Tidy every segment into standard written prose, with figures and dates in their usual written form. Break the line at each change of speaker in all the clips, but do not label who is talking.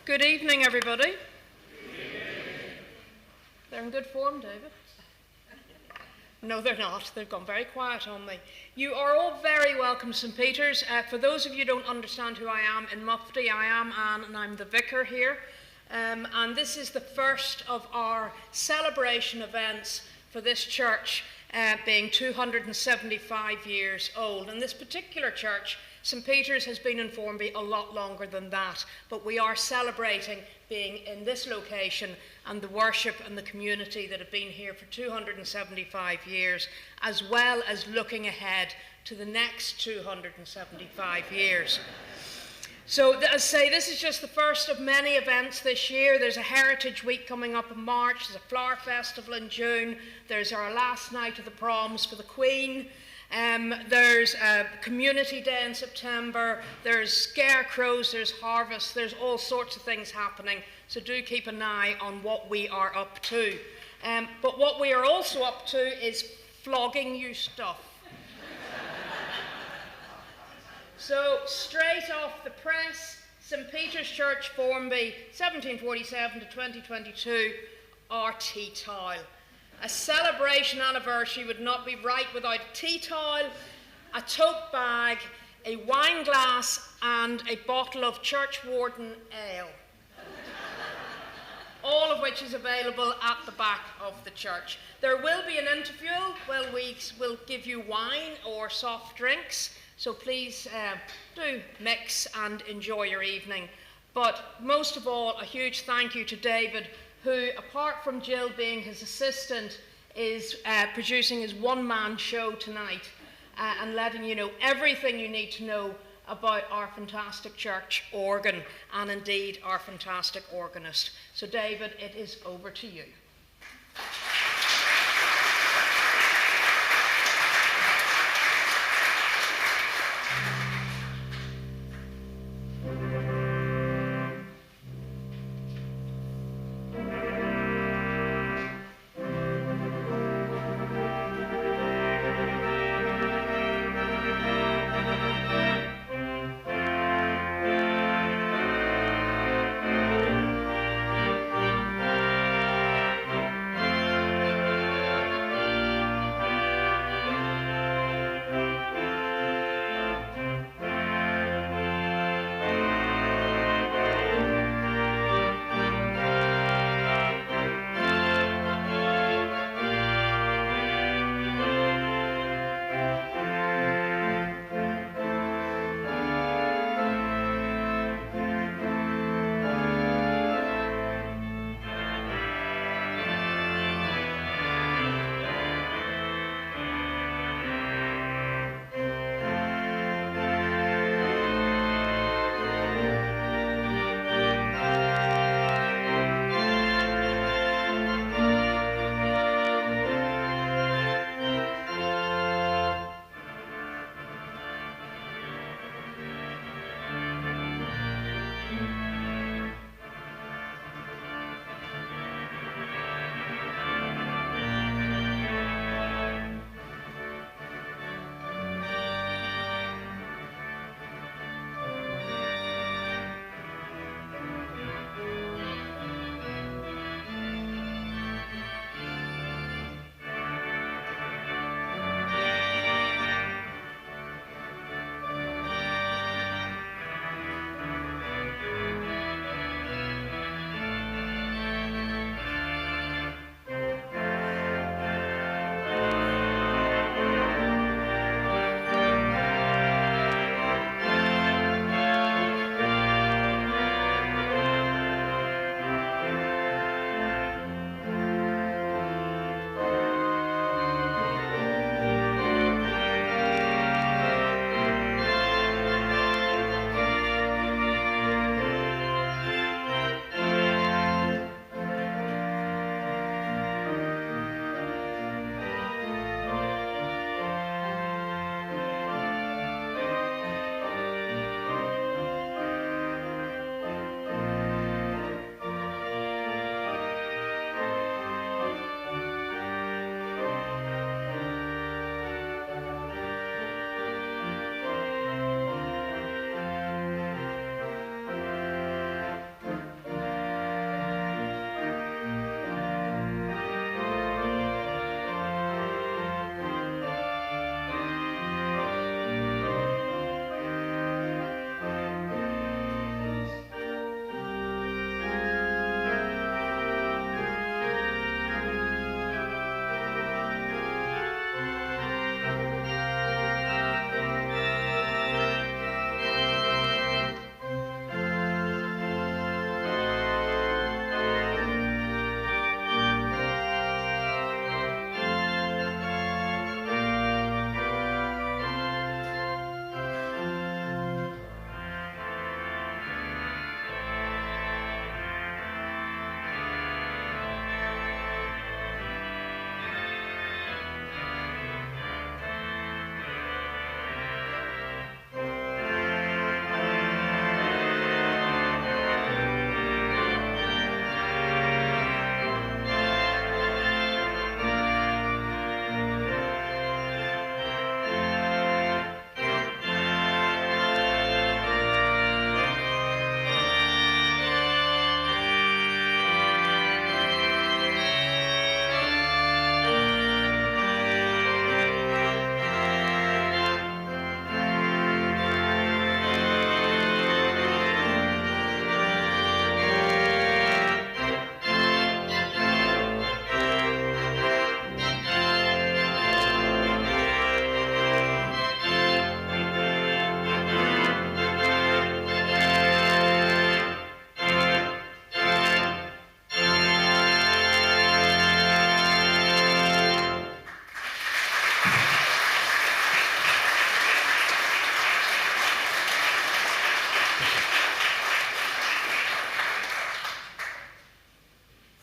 Good evening, everybody. They're in good form, David. No, they're not. They've gone very quiet on me. You are all very welcome to St. Peter's. For those of you who don't understand who I am, in Mufti, I am Anne, and I'm the vicar here. And this is the first of our celebration events for this church, being 275 years old. And this particular church, St. Peter's, has been in Formby a lot longer than that, but we are celebrating being in this location and the worship and the community that have been here for 275 years, as well as looking ahead to the next 275 years. So, as I say, this is just the first of many events this year. There's a Heritage Week coming up in March, there's a Flower Festival in June, there's our last night of the proms for the Queen. There's a Community Day in September, there's scarecrows, there's harvest, there's all sorts of things happening, so do keep an eye on what we are up to. But what we are also up to is flogging you stuff. So, straight off the press, St. Peter's Church, Formby, 1747 to 2022, our tea tile. A celebration anniversary would not be right without a tea towel, a tote bag, a wine glass, and a bottle of Churchwarden ale. All of which is available at the back of the church. There will be an interval where we will give you wine or soft drinks, so please do mix and enjoy your evening. But most of all, a huge thank you to David, who, apart from Jill being his assistant, is producing his one-man show tonight and letting you know everything you need to know about our fantastic church organ and indeed our fantastic organist. So David, it is over to you.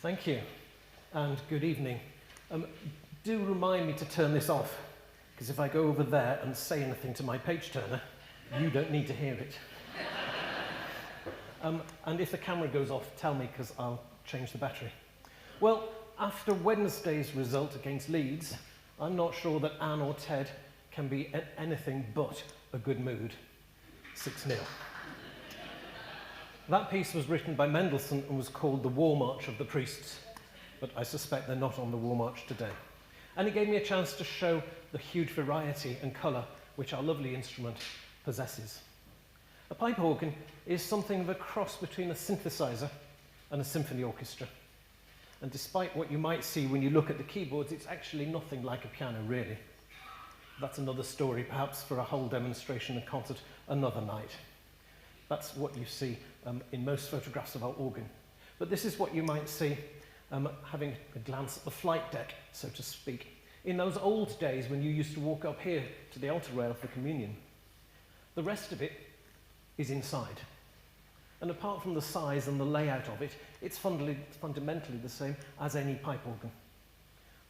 Thank you, and good evening. Do remind me to turn this off, because if I go over there and say anything to my page turner, you don't need to hear it. And if the camera goes off, tell me, because I'll change the battery. Well, after Wednesday's result against Leeds, I'm not sure that Anne or Ted can be in anything but a good mood. 6-0. That piece was written by Mendelssohn and was called The War March of the Priests, but I suspect they're not on the War March today. And it gave me a chance to show the huge variety and colour which our lovely instrument possesses. A pipe organ is something of a cross between a synthesizer and a symphony orchestra. And despite what you might see when you look at the keyboards, it's actually nothing like a piano, really. That's another story, perhaps for a whole demonstration and concert another night. That's what you see in most photographs of our organ. But this is what you might see having a glance at the flight deck, so to speak. In those old days when you used to walk up here to the altar rail for communion, the rest of it is inside. And apart from the size and the layout of it, it's fundamentally the same as any pipe organ.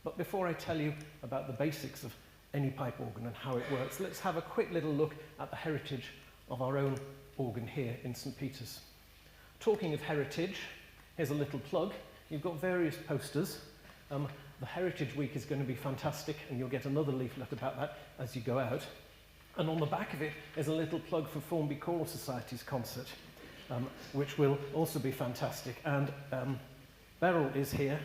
But before I tell you about the basics of any pipe organ and how it works, let's have a quick little look at the heritage of our own organ here in St. Peter's. Talking of heritage, here's a little plug. You've got various posters. The Heritage Week is going to be fantastic, and you'll get another leaflet about that as you go out. And on the back of it is a little plug for Formby Choral Society's concert, which will also be fantastic. And Beryl is here.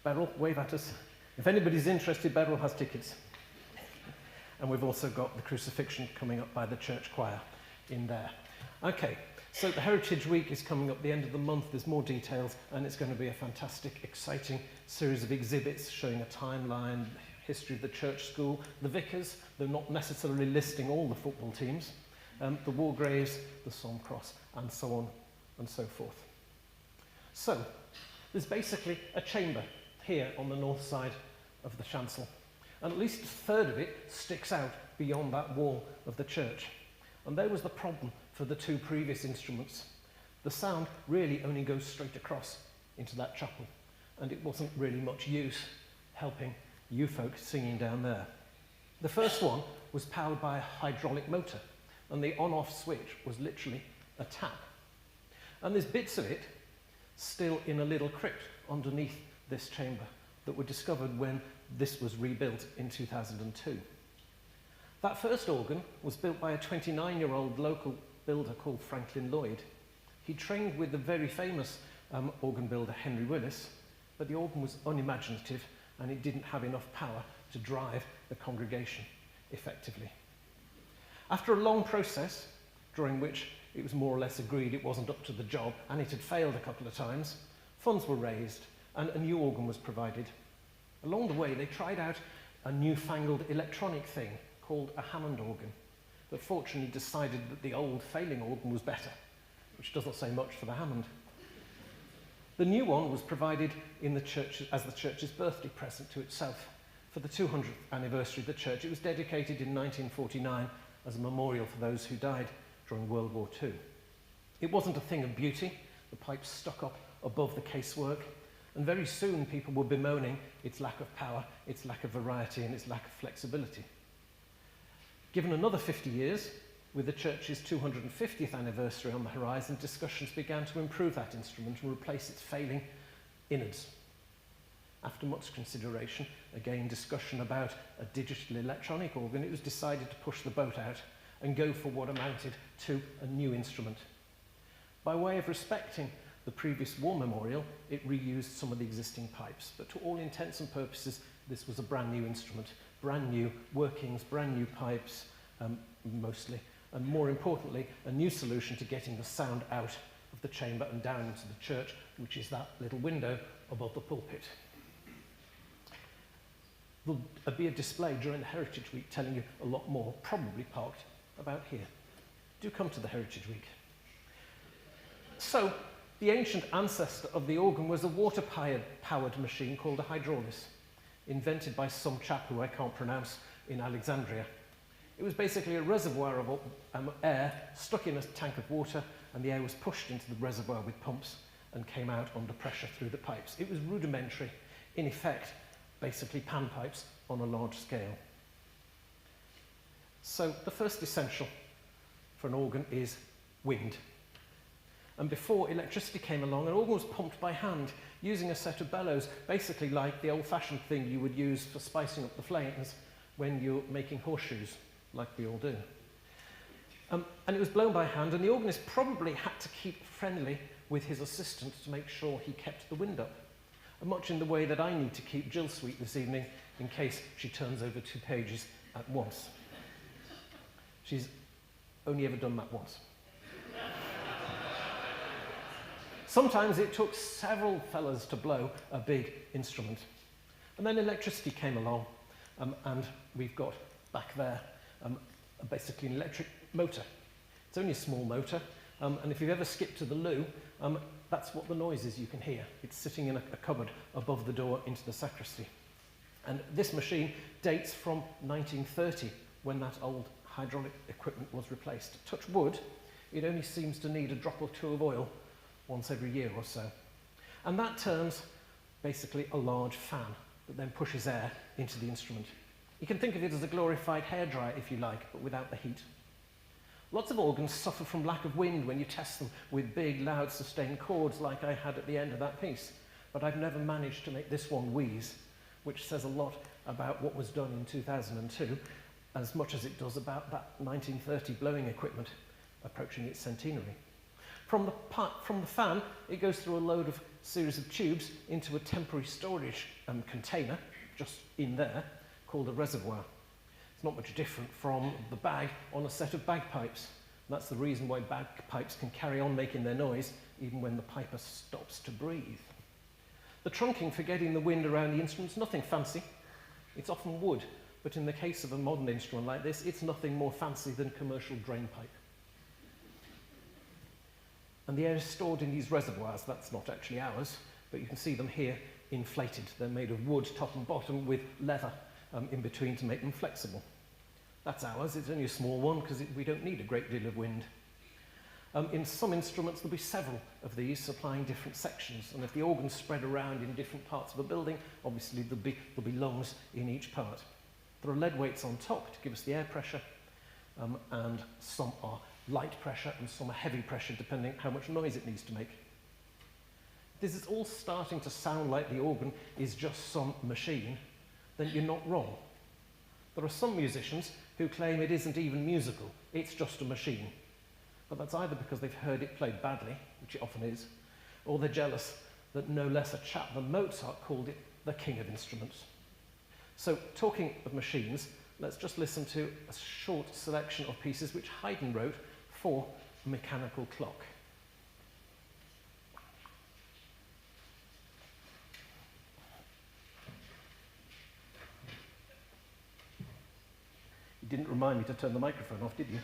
Beryl, wave at us. If anybody's interested, Beryl has tickets. And we've also got the Crucifixion coming up by the church choir in there. Okay, so the Heritage Week is coming up the end of the month. There's more details, and it's going to be a fantastic, exciting series of exhibits showing a timeline, history of the church school, the vicars, they're not necessarily listing all the football teams, the war graves, the Somme Cross, and so on and so forth. So, there's basically a chamber here on the north side of the chancel, and at least a third of it sticks out beyond that wall of the church. And there was the problem for the two previous instruments. The sound really only goes straight across into that chapel, and it wasn't really much use helping you folks singing down there. The first one was powered by a hydraulic motor, and the on-off switch was literally a tap. And there's bits of it still in a little crypt underneath this chamber that were discovered when this was rebuilt in 2002. That first organ was built by a 29-year-old local builder called Franklin Lloyd. He trained with the very famous organ builder Henry Willis, but the organ was unimaginative and it didn't have enough power to drive the congregation effectively. After a long process, during which it was more or less agreed it wasn't up to the job and it had failed a couple of times, funds were raised and a new organ was provided. Along the way, they tried out a newfangled electronic thing called a Hammond organ, but fortunately decided that the old failing organ was better, which doesn't say much for the Hammond. The new one was provided in the church as the church's birthday present to itself. For the 200th anniversary of the church, it was dedicated in 1949 as a memorial for those who died during World War II. It wasn't a thing of beauty. The pipes stuck up above the casework, and very soon people were bemoaning its lack of power, its lack of variety, and its lack of flexibility. Given another 50 years, with the church's 250th anniversary on the horizon, discussions began to improve that instrument and replace its failing innards. After much consideration, again discussion about a digital electronic organ, it was decided to push the boat out and go for what amounted to a new instrument. By way of respecting the previous war memorial, it reused some of the existing pipes, but to all intents and purposes, this was a brand new instrument, brand new workings, brand new pipes, mostly, and more importantly, a new solution to getting the sound out of the chamber and down into the church, which is that little window above the pulpit. There'll be a display during the Heritage Week telling you a lot more, probably parked about here. Do come to the Heritage Week. So, the ancient ancestor of the organ was a water-powered machine called a hydraulis, invented by some chap who I can't pronounce in Alexandria. It was basically a reservoir of air stuck in a tank of water, and the air was pushed into the reservoir with pumps, and came out under pressure through the pipes. It was rudimentary, in effect, basically panpipes on a large scale. So the first essential for an organ is wind. And before electricity came along, an organ was pumped by hand using a set of bellows, basically like the old-fashioned thing you would use for spicing up the flames when you're making horseshoes, like we all do. And it was blown by hand, and the organist probably had to keep friendly with his assistant to make sure he kept the wind up, much in the way that I need to keep Jill sweet this evening in case she turns over 2 pages at once. She's only ever done that once. Sometimes it took several fellas to blow a big instrument. And then electricity came along, and we've got back there basically an electric motor. It's only a small motor, and if you've ever skipped to the loo, that's what the noise is you can hear. It's sitting in a cupboard above the door into the sacristy. And this machine dates from 1930, when that old hydraulic equipment was replaced. Touch wood, it only seems to need a drop or two of oil once every year or so. And that turns basically a large fan that then pushes air into the instrument. You can think of it as a glorified hairdryer, if you like, but without the heat. Lots of organs suffer from lack of wind when you test them with big, loud, sustained chords like I had at the end of that piece. But I've never managed to make this one wheeze, which says a lot about what was done in 2002, as much as it does about that 1930 blowing equipment approaching its centenary. From the fan, it goes through a load of series of tubes into a temporary storage container, just in there, called a reservoir. It's not much different from the bag on a set of bagpipes. And that's the reason why bagpipes can carry on making their noise even when the piper stops to breathe. The trunking for getting the wind around the instrument's nothing fancy. It's often wood, but in the case of a modern instrument like this, it's nothing more fancy than commercial drain pipe. And the air is stored in these reservoirs. That's not actually ours, but you can see them here inflated. They're made of wood, top and bottom, with leather in between to make them flexible. That's ours. It's only a small one because we don't need a great deal of wind. In some instruments, there'll be several of these supplying different sections, and if the organ's spread around in different parts of a building, obviously there'll be lungs in each part. There are lead weights on top to give us the air pressure, and some are light pressure and some are heavy pressure, depending how much noise it needs to make. This is all starting to sound like the organ is just some machine, then you're not wrong. There are some musicians who claim it isn't even musical, it's just a machine. But that's either because they've heard it played badly, which it often is, or they're jealous that no less a chap than Mozart called it the king of instruments. So, talking of machines, let's just listen to a short selection of pieces which Haydn wrote for a mechanical clock. You didn't remind me to turn the microphone off, did you?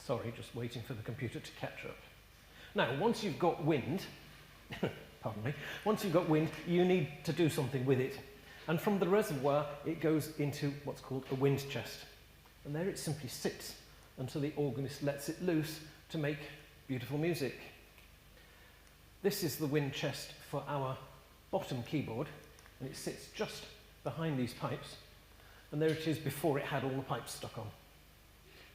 Sorry, just waiting for the computer to catch up. Now, once you've got wind, pardon me, once you've got wind, you need to do something with it. And from the reservoir, it goes into what's called a wind chest. And there it simply sits until the organist lets it loose to make beautiful music. This is the wind chest for our bottom keyboard, and it sits just behind these pipes. And there it is before it had all the pipes stuck on.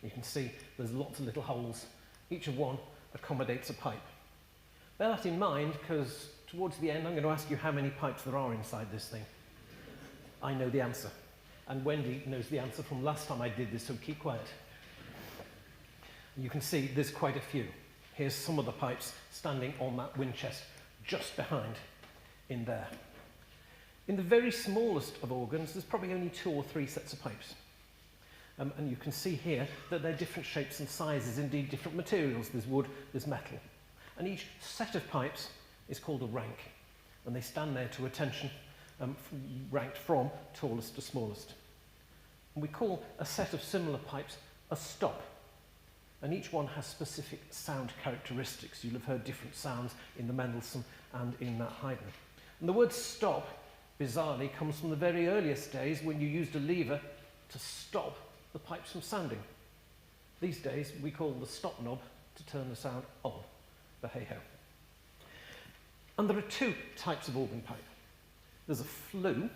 You can see there's lots of little holes. Each of one accommodates a pipe. Bear that in mind, because towards the end I'm going to ask you how many pipes there are inside this thing. I know the answer. And Wendy knows the answer from last time I did this, so keep quiet. You can see there's quite a few. Here's some of the pipes standing on that wind chest just behind in there. In the very smallest of organs, there's probably only 2 or 3 sets of pipes. And you can see here that they're different shapes and sizes, indeed different materials. There's wood, there's metal. And each set of pipes is called a rank. And they stand there to attention, ranked from tallest to smallest. And we call a set of similar pipes a stop. And each one has specific sound characteristics. You'll have heard different sounds in the Mendelssohn and in that Haydn. And the word stop, bizarrely, comes from the very earliest days when you used a lever to stop the pipes from sounding. These days we call the stop knob to turn the sound on, but hey-ho. And there are 2 types of organ pipe. There's a flue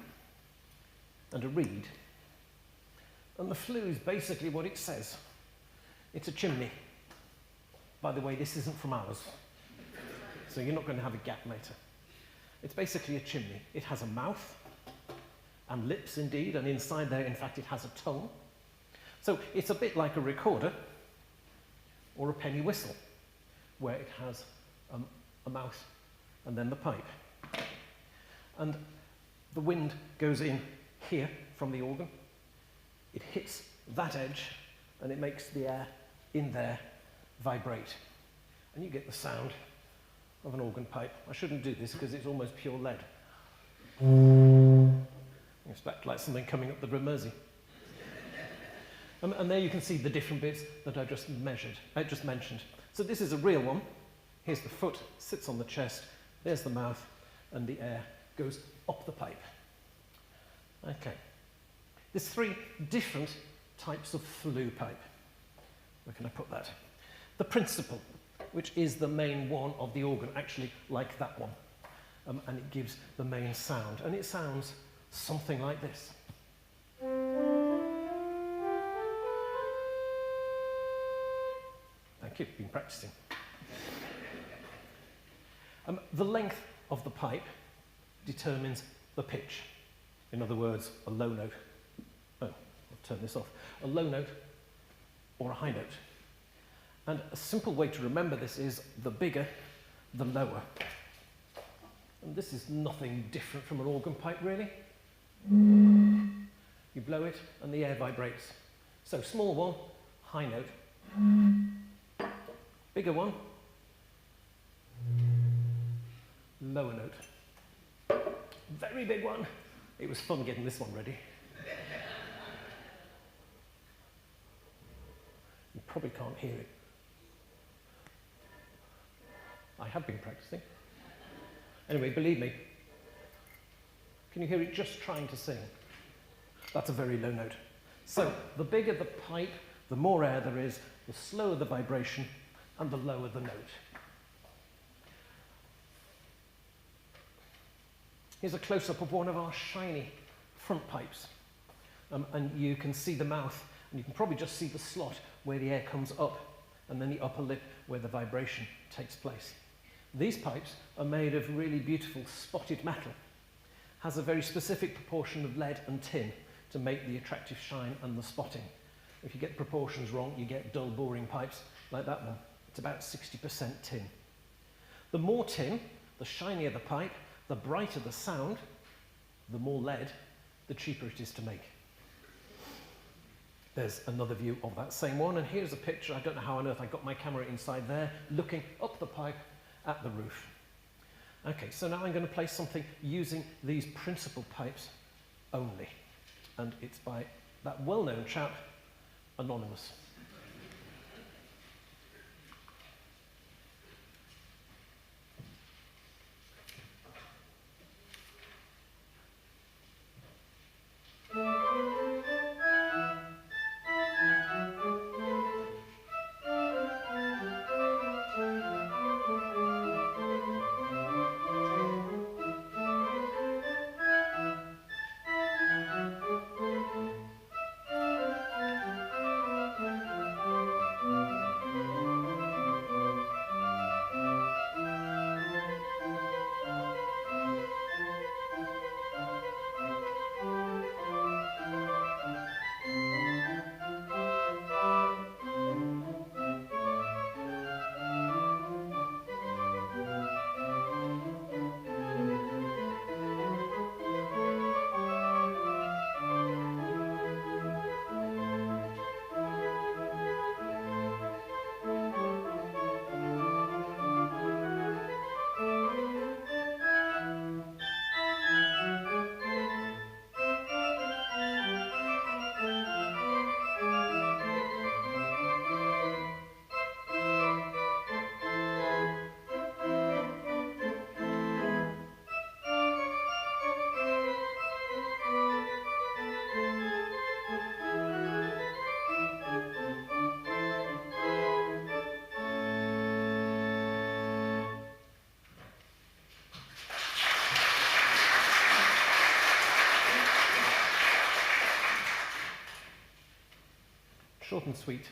and a reed. And the flue is basically what it says. It's a chimney. By the way, this isn't from ours, so you're not going to have a gap later. It's basically a chimney. It has a mouth and lips indeed, and inside there, in fact, it has a tongue. So it's a bit like a recorder or a penny whistle, where it has a mouth and then the pipe. And the wind goes in here from the organ. It hits that edge, and it makes the air in there vibrate. And you get the sound of an organ pipe. I shouldn't do this because it's almost pure lead. It's like something coming up the Ramersey. And there you can see the different bits that I just mentioned. So this is a real one. Here's the foot, sits on the chest. There's the mouth, and the air goes up the pipe. Okay. There's 3 different types of flue pipe. Where can I put that? The principal, which is the main one of the organ, actually like that one. And it gives the main sound. And it sounds something like this. Thank you, been practicing. The length of the pipe determines the pitch. In other words, a low note. Oh, I'll turn this off. A low note or a high note. And a simple way to remember this is the bigger, the lower. And this is nothing different from an organ pipe, really. You blow it and the air vibrates. So small one, high note. Bigger one, lower note. Very big one. It was fun getting this one ready. You probably can't hear it. I have been practicing. Anyway, believe me. Can you hear it just trying to sing? That's a very low note. So the bigger the pipe, the more air there is, the slower the vibration, and the lower the note. Here's a close-up of one of our shiny front pipes. And you can see the mouth, and you can probably just see the slot where the air comes up, and then the upper lip where the vibration takes place. These pipes are made of really beautiful spotted metal. Has a very specific proportion of lead and tin to make the attractive shine and the spotting. If you get proportions wrong, you get dull, boring pipes like that one. It's about 60% tin. The more tin, the shinier the pipe, the brighter the sound, the more lead, the cheaper it is to make. There's another view of that same one, and here's a picture. I don't know how on earth I got my camera inside there, looking up the pipe at the roof. Okay, so now I'm going to play something using these principal pipes only. And it's by that well-known chap, Anonymous. short and sweet.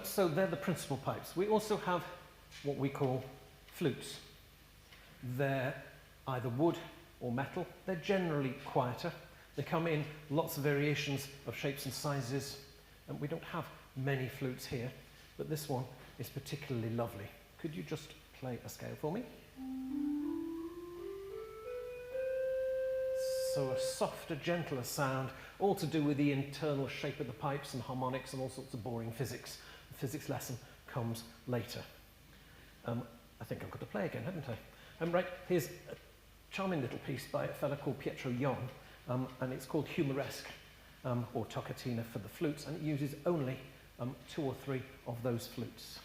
So they're the principal pipes. We also have what we call flutes. They're either wood or metal. They're generally quieter. They come in lots of variations of shapes and sizes. And we don't have many flutes here, but this one is particularly lovely. Could you just play a scale for me? So a softer, gentler sound, all to do with the internal shape of the pipes and harmonics and all sorts of boring physics. The physics lesson comes later. I think I've got to play again, haven't I? Right, here's a charming little piece by a fellow called Pietro Yon, and it's called Humoresque, or Toccatina for the flutes, and it uses only 2 or 3 of those flutes.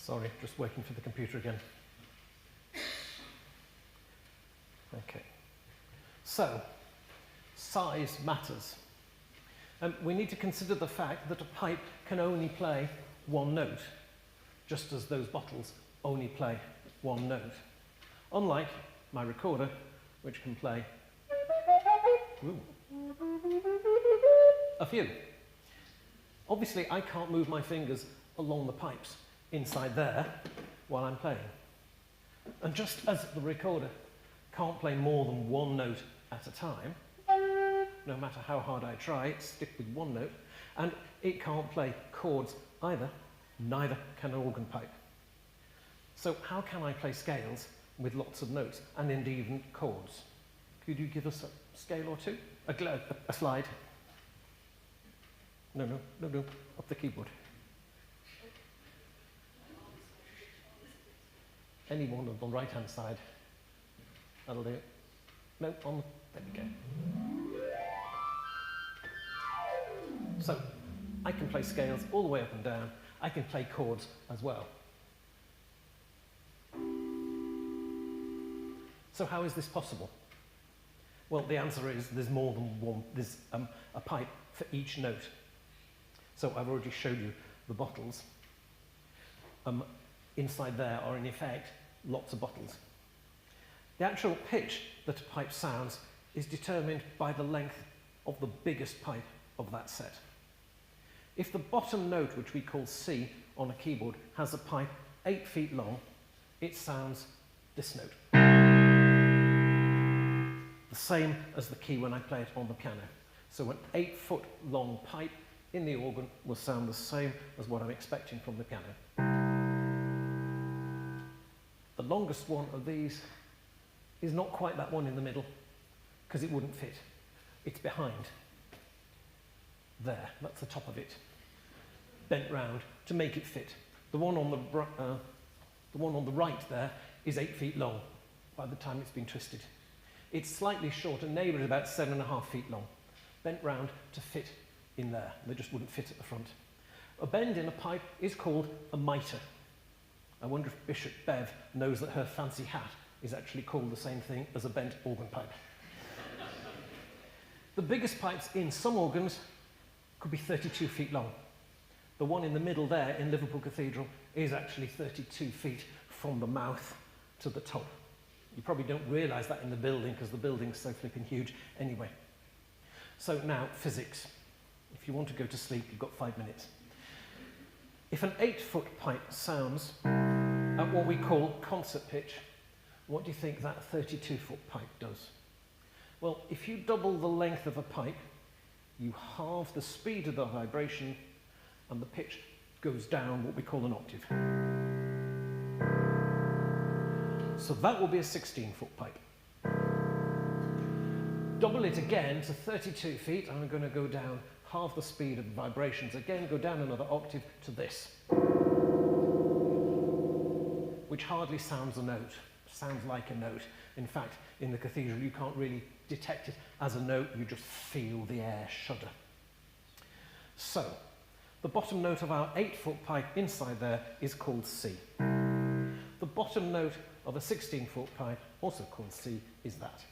Sorry, just waiting for the computer again. Okay. So, size matters. We need to consider the fact that a pipe can only play one note, just as those bottles only play one note. Unlike my recorder, which can play a few. Obviously, I can't move my fingers along the pipes inside there while I'm playing. And just as the recorder can't play more than one note at a time, no matter how hard I try, it sticks with one note, and it can't play chords either, neither can an organ pipe. So how can I play scales with lots of notes, and indeed even chords? Could you give us a scale or two? A slide? No, up the keyboard. Any one on the right-hand side. That'll do it. No, there we go. So, I can play scales all the way up and down. I can play chords as well. So how is this possible? Well, the answer is there's more than one. There's a pipe for each note. So I've already showed you the bottles. inside there are in effect lots of bottles. The actual pitch that a pipe sounds is determined by the length of the biggest pipe of that set. If the bottom note, which we call C on a keyboard, has a pipe 8 feet long, it sounds this note. The same as the key when I play it on the piano. So an 8-foot long pipe in the organ will sound the same as what I'm expecting from the piano. The longest one of these is not quite that one in the middle, because it wouldn't fit. It's behind. There, that's the top of it, bent round to make it fit. The one on the right there is 8 feet long by the time it's been twisted. It's slightly short, a neighbour is about 7.5 feet long, bent round to fit in there. They just wouldn't fit at the front. A bend in a pipe is called a mitre. I wonder if Bishop Bev knows that her fancy hat is actually called the same thing as a bent organ pipe. The biggest pipes in some organs could be 32 feet long. The one in the middle there in Liverpool Cathedral is actually 32 feet from the mouth to the top. You probably don't realise that in the building because the building's so flipping huge anyway. So now, physics. If you want to go to sleep, you've got 5 minutes. If an 8-foot pipe sounds at what we call concert pitch, what do you think that 32-foot pipe does? Well, if you double the length of a pipe, you halve the speed of the vibration and the pitch goes down what we call an octave. So that will be a 16-foot pipe. Double it again to 32 feet, and I'm going to go down half the speed of the vibrations. Again, go down another octave to this, which hardly sounds a note, sounds like a note. In fact, in the cathedral, you can't really detect it as a note, you just feel the air shudder. So, the bottom note of our 8-foot pipe inside there is called C. The bottom note of a 16-foot pipe, also called C, is that.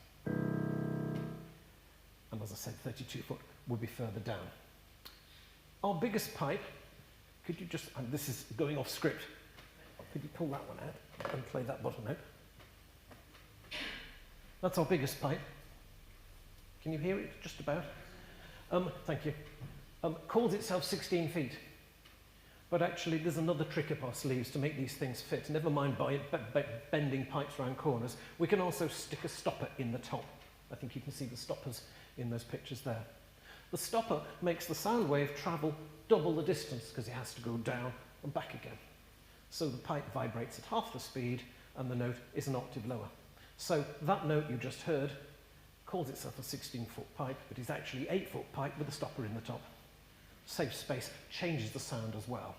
And as I said, 32-foot would be further down. Our biggest pipe, could you just, and this is going off script, could you pull that one out and play that bottom note? That's our biggest pipe. Can you hear it just about? Thank you. Calls itself 16 feet. But actually there's another trick up our sleeves to make these things fit. Never mind bending pipes around corners. We can also stick a stopper in the top. I think you can see the stoppers in those pictures there. The stopper makes the sound wave travel double the distance because it has to go down and back again. So the pipe vibrates at half the speed and the note is an octave lower. So that note you just heard calls itself a 16-foot pipe, but is actually 8-foot pipe with a stopper in the top. Saves space, changes the sound as well.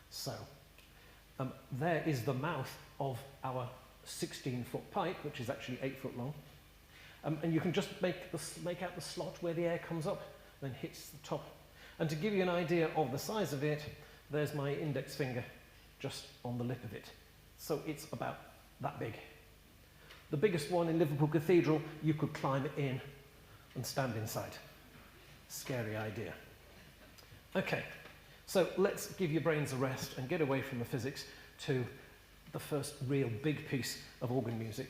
So there is the mouth of our 16-foot pipe, which is actually 8 foot long. And you can just make out the slot where the air comes up, then hits the top. And to give you an idea of the size of it, there's my index finger just on the lip of it. So it's about that big. The biggest one in Liverpool Cathedral, you could climb in and stand inside. Scary idea. Okay, so let's give your brains a rest and get away from the physics to the first real big piece of organ music,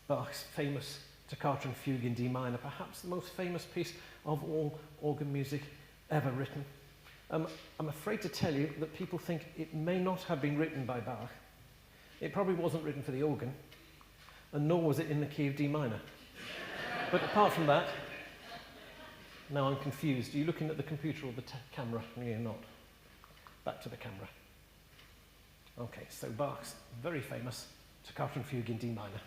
Bach's famous Toccata and Fugue in D minor, perhaps the most famous piece of all organ music ever written. I'm afraid to tell you that people think it may not have been written by Bach. It probably wasn't written for the organ, and nor was it in the key of D minor. But apart from that, now I'm confused. Are you looking at the computer or the camera? No, you're not. Back to the camera. Okay, so Bach's very famous Toccata and Fugue in D minor.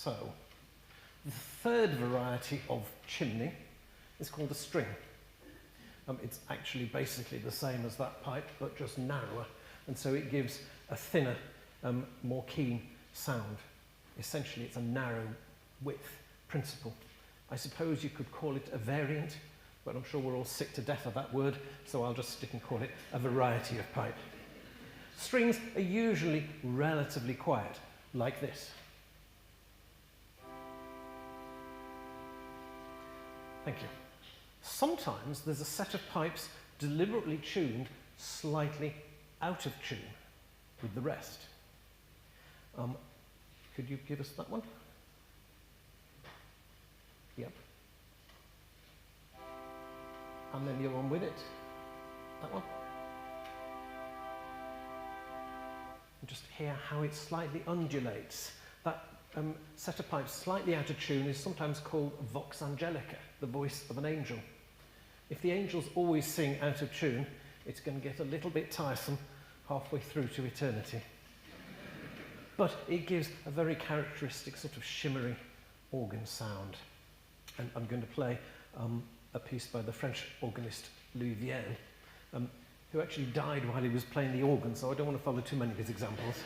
So, the third variety of chimney is called a string. It's actually basically the same as that pipe, but just narrower, and so it gives a thinner, more keen sound. Essentially, it's a narrow width principle. I suppose you could call it a variant, but I'm sure we're all sick to death of that word, so I'll just stick and call it a variety of pipe. Strings are usually relatively quiet, like this. Thank you. Sometimes there's a set of pipes deliberately tuned slightly out of tune with the rest. Could you give us that one? Yep. And then the other one with it. That one. And just hear how it slightly undulates. That set of pipes slightly out of tune is sometimes called vox angelica, the voice of an angel. If the angels always sing out of tune, it's going to get a little bit tiresome halfway through to eternity. But it gives a very characteristic sort of shimmery organ sound. And I'm going to play a piece by the French organist Louis Vienne, who actually died while he was playing the organ, so I don't want to follow too many of his examples,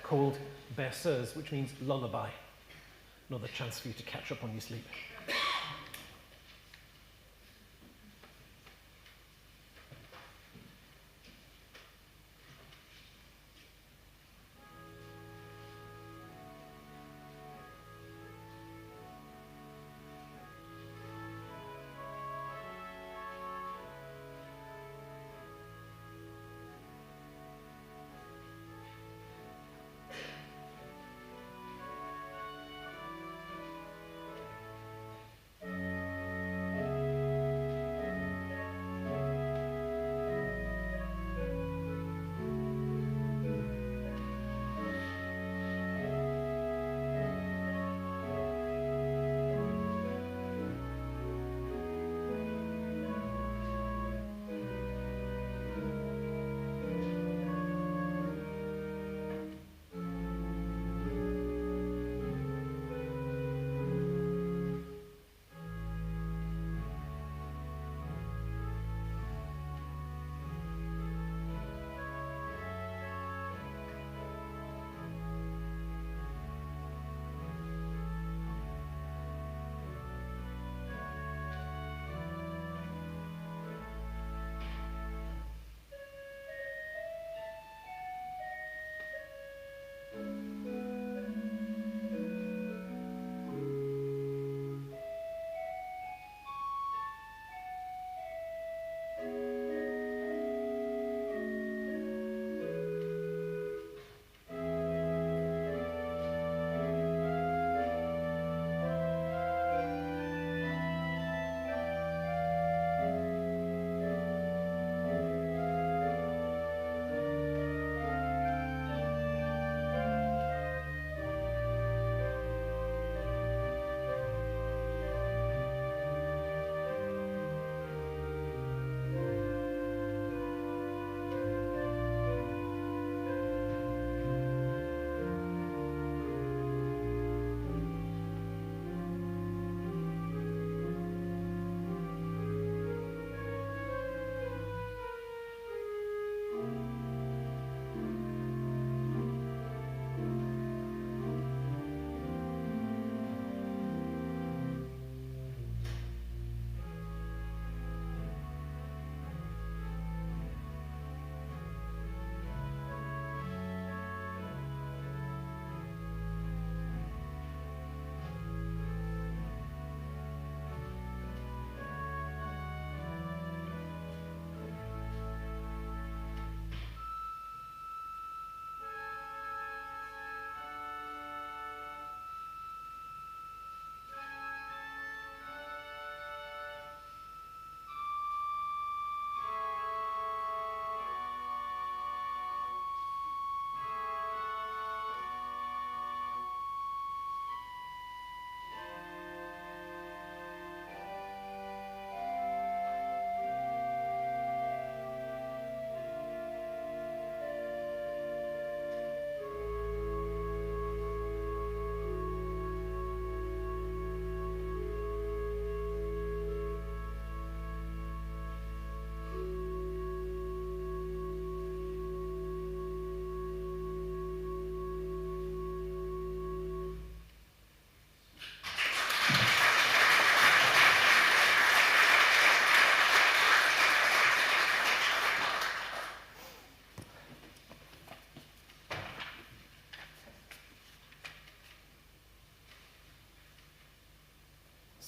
called Berceuse, which means lullaby. Another chance for you to catch up on your sleep.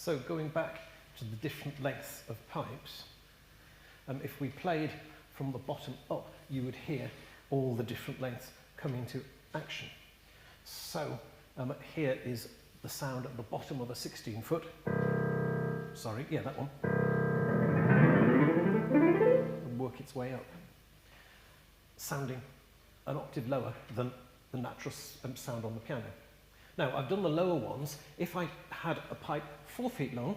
So going back to the different lengths of pipes, if we played from the bottom up, you would hear all the different lengths come into action. So here is the sound at the bottom of a 16-foot. Sorry, yeah, that one. And work its way up, sounding an octave lower than the natural sound on the piano. Now, I've done the lower ones. If I had a pipe 4 feet long,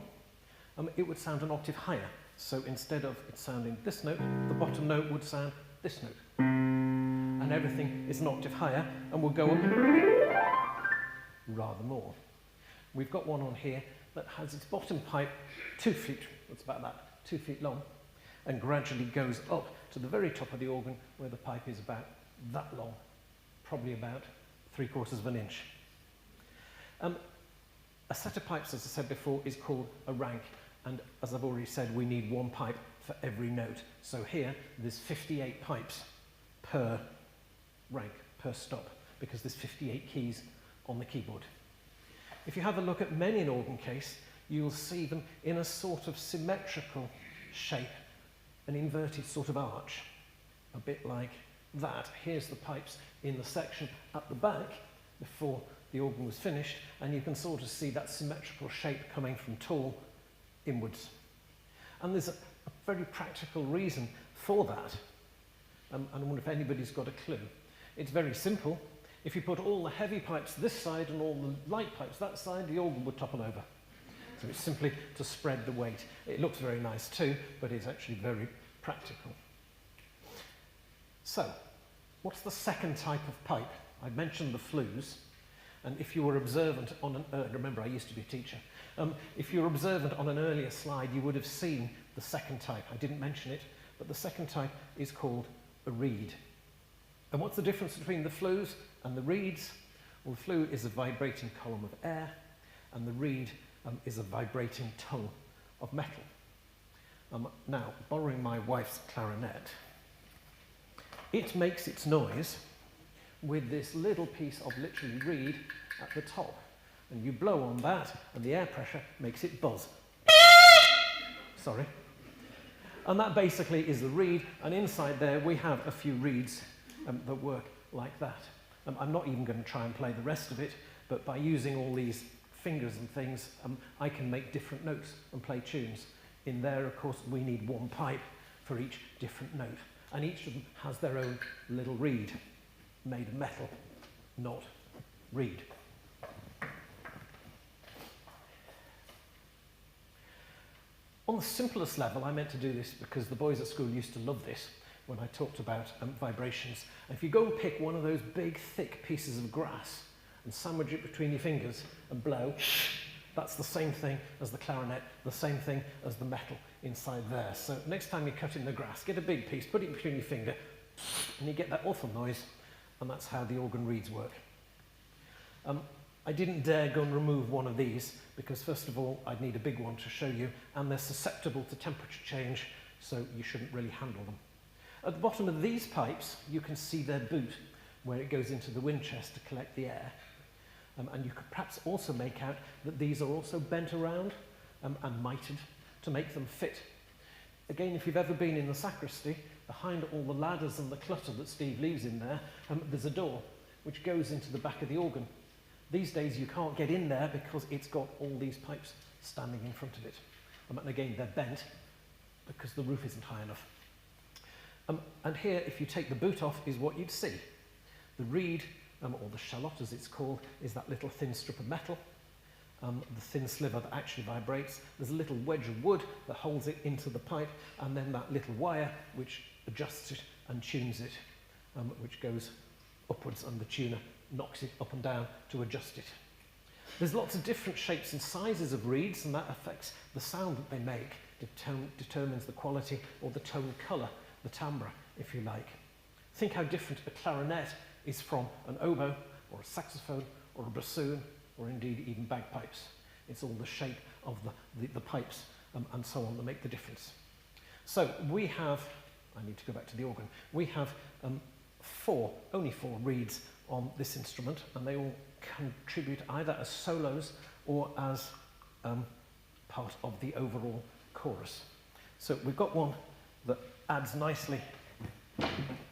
it would sound an octave higher. So instead of it sounding this note, the bottom note would sound this note. And everything is an octave higher and will go up rather more. We've got one on here that has its bottom pipe 2 feet, it's about that, 2 feet long, and gradually goes up to the very top of the organ where the pipe is about that long, probably about 3/4 of an inch. A set of pipes, as I said before, is called a rank, and as I've already said, we need one pipe for every note. So here, there's 58 pipes per rank, per stop, because there's 58 keys on the keyboard. If you have a look at many an organ case, you'll see them in a sort of symmetrical shape, an inverted sort of arch, a bit like that. Here's the pipes in the section at the back before the organ was finished, and you can sort of see that symmetrical shape coming from tall inwards. And there's a very practical reason for that, and I wonder if anybody's got a clue. It's very simple. If you put all the heavy pipes this side and all the light pipes that side, the organ would topple over. So it's simply to spread the weight. It looks very nice too, but it's actually very practical. So, what's the second type of pipe? I mentioned the flues, and if you were observant on an, remember I used to be a teacher, if you were observant on an earlier slide, you would have seen the second type. I didn't mention it, but the second type is called a reed. And what's the difference between the flues and the reeds? Well, the flue is a vibrating column of air, and the reed is a vibrating tongue of metal. Now, borrowing my wife's clarinet, it makes its noise with this little piece of literally reed at the top. And you blow on that, and the air pressure makes it buzz. Sorry. And that basically is the reed, and inside there we have a few reeds that work like that. I'm not even going to try and play the rest of it, but by using all these fingers and things, I can make different notes and play tunes. In there, of course, we need one pipe for each different note, and each of them has their own little reed, made of metal, not reed. On the simplest level, I meant to do this because the boys at school used to love this when I talked about vibrations. And if you go and pick one of those big, thick pieces of grass and sandwich it between your fingers and blow, that's the same thing as the clarinet, the same thing as the metal inside there. So next time you're cutting the grass, get a big piece, put it between your finger, and you get that awful noise, and that's how the organ reeds work. I didn't dare go and remove one of these because, first of all, I'd need a big one to show you, and they're susceptible to temperature change, so you shouldn't really handle them. At the bottom of these pipes, you can see their boot, where it goes into the wind chest to collect the air. And you could perhaps also make out that these are also bent around and mitered to make them fit. Again, if you've ever been in the sacristy, behind all the ladders and the clutter that Steve leaves in there, there's a door which goes into the back of the organ. These days you can't get in there because it's got all these pipes standing in front of it. And again, they're bent because the roof isn't high enough. And here, if you take the boot off, is what you'd see. The reed, or the shallot as it's called, is that little thin strip of metal. The thin sliver that actually vibrates. There's a little wedge of wood that holds it into the pipe, and then that little wire which adjusts it and tunes it, which goes upwards, and the tuner knocks it up and down to adjust it. There's lots of different shapes and sizes of reeds, and that affects the sound that they make, determines the quality or the tone colour, the timbre, if you like. Think how different a clarinet is from an oboe, or a saxophone, or a bassoon, or indeed even bagpipes. It's all the shape of the pipes and so on that make the difference. So we have, I need to go back to the organ, we have only four reeds on this instrument, and they all contribute either as solos or as part of the overall chorus. So we've got one that adds nicely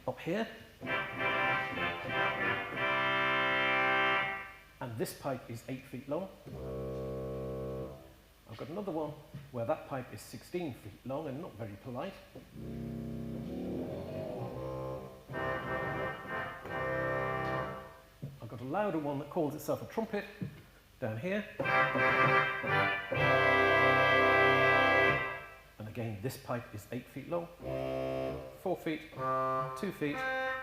up here. And this pipe is 8 feet long. I've got another one where that pipe is 16 feet long and not very polite. I've got a louder one that calls itself a trumpet down here. And again, this pipe is 8 feet long, 4 feet, 2 feet,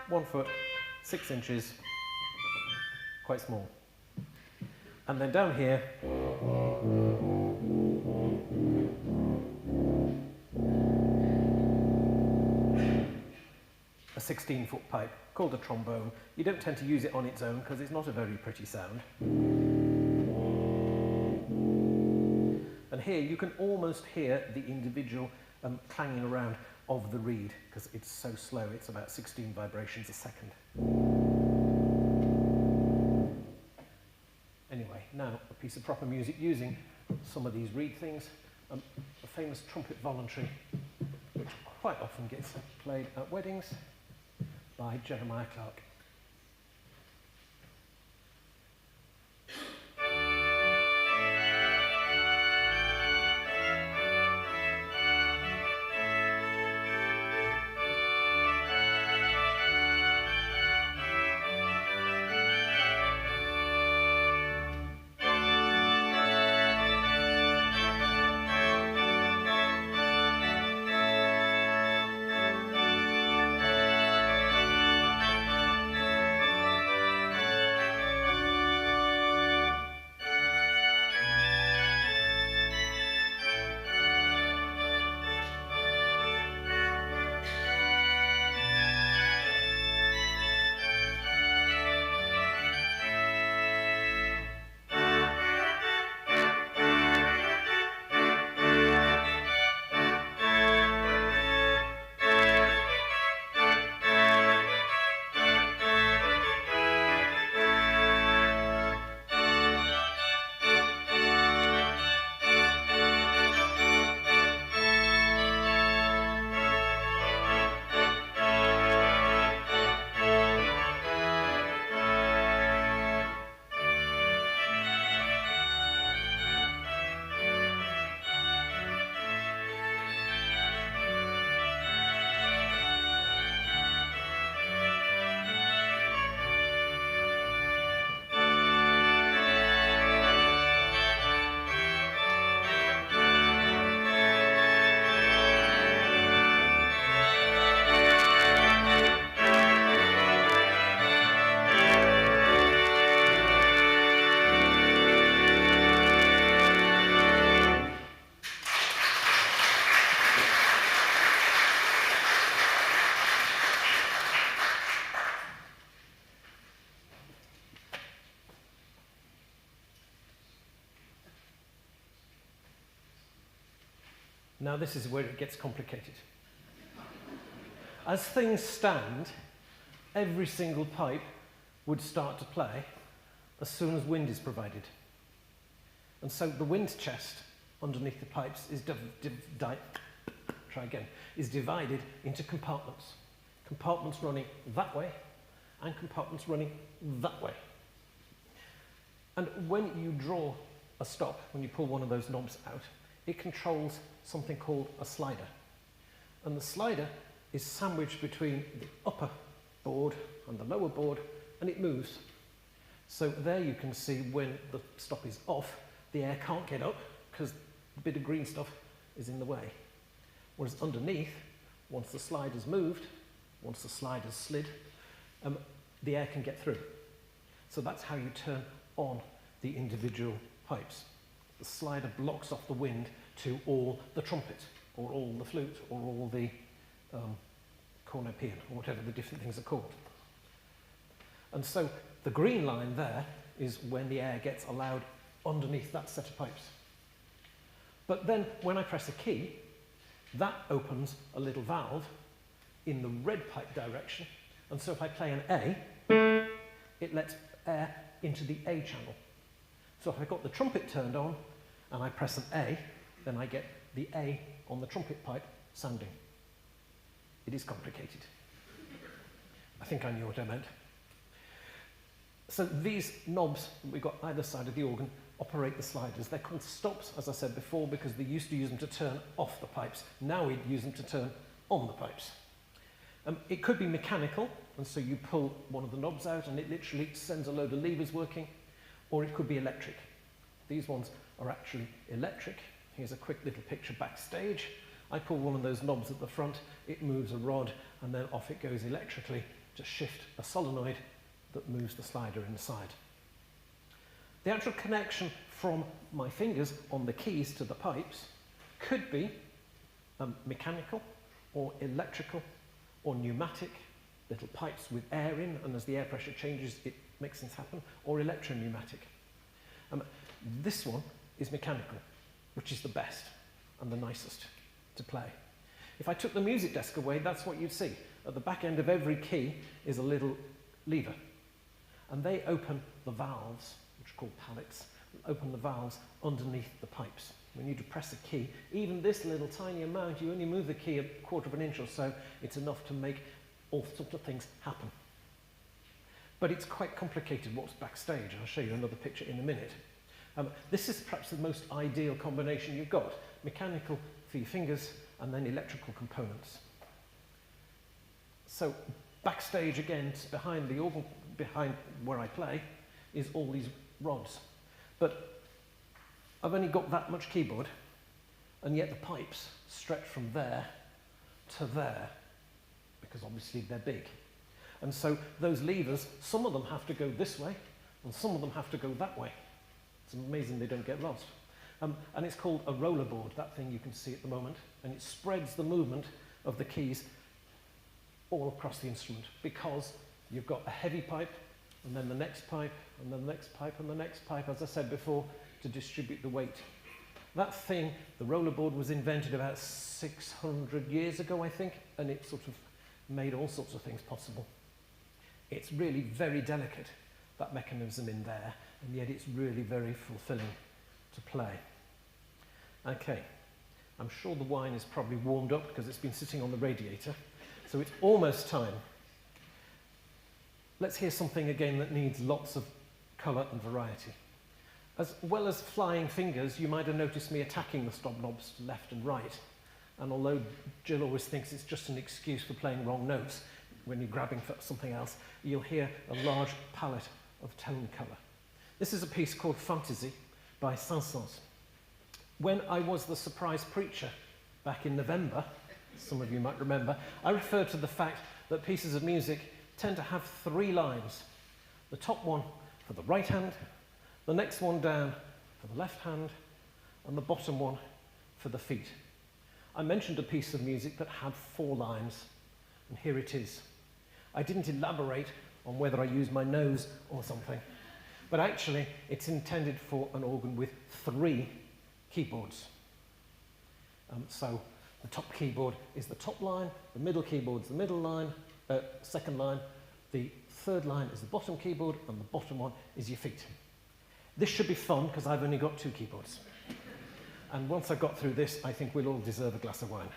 1 foot, 6 inches, quite small. And then down here, a 16-foot pipe called a trombone. You don't tend to use it on its own because it's not a very pretty sound. And here you can almost hear the individual clanging around of the reed because it's so slow, it's about 16 vibrations a second. Anyway, now a piece of proper music using some of these reed things. A famous trumpet voluntary, which quite often gets played at weddings, by Jeremiah Clarke. Now this is where it gets complicated. As things stand, every single pipe would start to play as soon as wind is provided. And so the wind chest underneath the pipes is divided into compartments. Compartments running that way and compartments running that way. And when you draw a stop, when you pull one of those knobs out, it controls something called a slider. And the slider is sandwiched between the upper board and the lower board, and it moves. So there you can see when the stop is off, the air can't get up because the bit of green stuff is in the way. Whereas underneath, once the slider's moved, once the slider's slid, the air can get through. So that's how you turn on the individual pipes. The slider blocks off the wind to all the trumpet, or all the flute, or all the cornetpian, or whatever the different things are called. And so the green line there is when the air gets allowed underneath that set of pipes. But then when I press a key, that opens a little valve in the red pipe direction. And so if I play an A, it lets air into the A channel. So if I've got the trumpet turned on and I press an A, then I get the A on the trumpet pipe sounding. It is complicated. I think I knew what I meant. So these knobs that we've got either side of the organ operate the sliders. They're called stops, as I said before, because they used to use them to turn off the pipes. Now we use them to turn on the pipes. It could be mechanical, and so you pull one of the knobs out and it literally sends a load of levers working, or it could be electric. These ones are actually electric. Here's a quick little picture backstage. I pull one of those knobs at the front, it moves a rod, and then off it goes electrically to shift a solenoid that moves the slider inside. The actual connection from my fingers on the keys to the pipes could be mechanical or electrical or pneumatic, little pipes with air in, and as the air pressure changes it makes things happen, or electro-pneumatic. This one is mechanical, which is the best and the nicest to play. If I took the music desk away, that's what you'd see. At the back end of every key is a little lever, and they open the valves, which are called pallets, open the valves underneath the pipes. When you depress a key, even this little tiny amount, you only move the key a quarter of an inch or so, it's enough to make all sorts of things happen. But it's quite complicated what's backstage. I'll show you another picture in a minute. This is perhaps the most ideal combination you've got. Mechanical for your fingers and then electrical components. So backstage again, behind the organ, behind where I play, is all these rods. But I've only got that much keyboard, and yet the pipes stretch from there to there, because obviously they're big. And so those levers, some of them have to go this way, and some of them have to go that way. It's amazing they don't get lost. And it's called a rollerboard, that thing you can see at the moment, and it spreads the movement of the keys all across the instrument, because you've got a heavy pipe, and then the next pipe, and then the next pipe, and the next pipe, as I said before, to distribute the weight. That thing, the rollerboard, was invented about 600 years ago, I think, and it sort of made all sorts of things possible. It's really very delicate, that mechanism in there, and yet it's really very fulfilling to play. Okay, I'm sure the wine is probably warmed up because it's been sitting on the radiator, so it's almost time. Let's hear something again that needs lots of colour and variety. As well as flying fingers, you might have noticed me attacking the stop knobs left and right. And although Jill always thinks it's just an excuse for playing wrong notes, when you're grabbing for something else, you'll hear a large palette of tone colour. This is a piece called Fantasy by Saint-Saëns. When I was the surprise preacher back in November, some of you might remember, I referred to the fact that pieces of music tend to have 3 lines. The top one for the right hand, the next one down for the left hand, and the bottom one for the feet. I mentioned a piece of music that had 4 lines, and here it is. I didn't elaborate on whether I used my nose or something, but actually it's intended for an organ with 3 keyboards. So the top keyboard is the top line, the middle keyboard is the middle line, second line, the third line is the bottom keyboard, and the bottom one is your feet. This should be fun because I've only got 2 keyboards. And once I've got through this, I think we'll all deserve a glass of wine.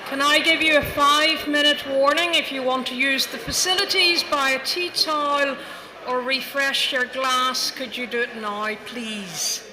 Can I give you a 5-minute warning if you want to use the facilities, buy a tea towel or refresh your glass? Could you do it now, please?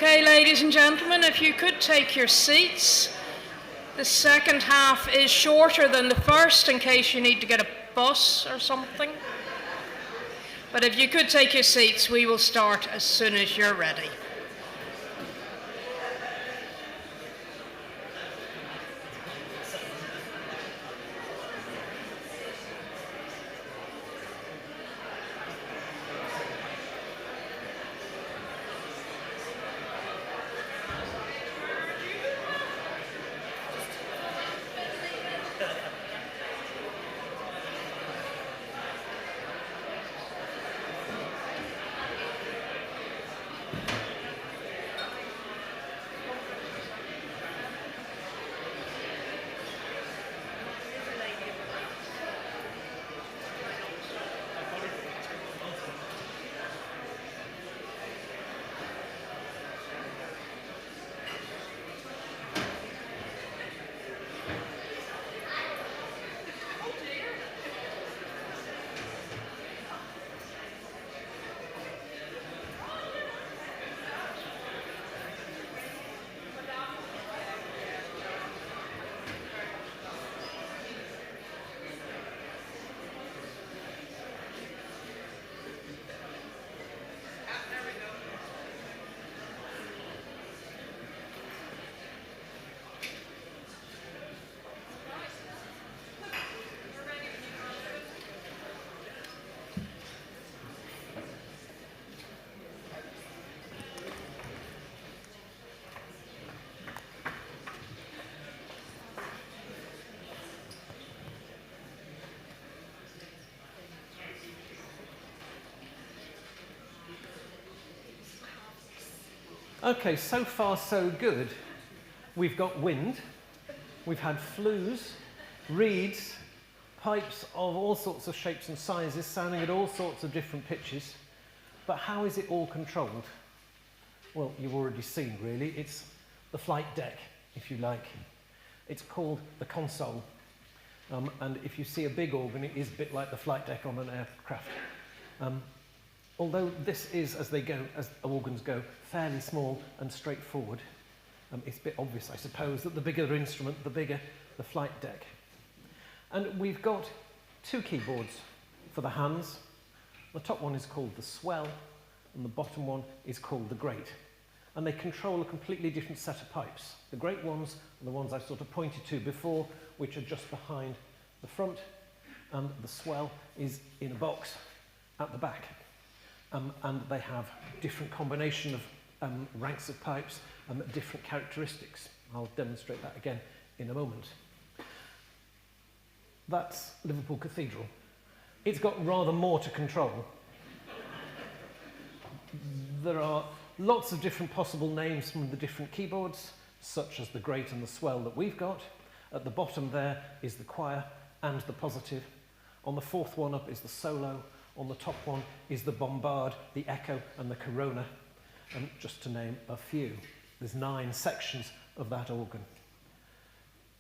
Okay, ladies and gentlemen, if you could take your seats. The second half is shorter than the first in case you need to get a bus or something. But if you could take your seats, we will start as soon as you're ready.
Okay, so far so good. We've got wind, we've had flues, reeds, pipes of all sorts of shapes and sizes sounding at all sorts of different pitches. But how is it all controlled? Well, you've already seen, really. It's the flight deck, if you like. It's called the console. And if you see a big organ, it is a bit like the flight deck on an aircraft. Although this is, as organs go, fairly small and straightforward, it's a bit obvious, I suppose, that the bigger the instrument, the bigger the flight deck. And we've got two keyboards for the hands. The top one is called the swell, and the bottom one is called the grate. And they control a completely different set of pipes. The great ones are the ones I sort of pointed to before, which are just behind the front, and the swell is in a box at the back. And they have different combination of ranks of pipes and different characteristics. I'll demonstrate that again in a moment. That's Liverpool Cathedral. It's got rather more to control. There are lots of different possible names from the different keyboards, such as the grate and the swell that we've got. At the bottom there is the choir and the positive. On the fourth one up is the solo. On the top one is the bombard, the echo and the corona, just to name a few. There's 9 sections of that organ.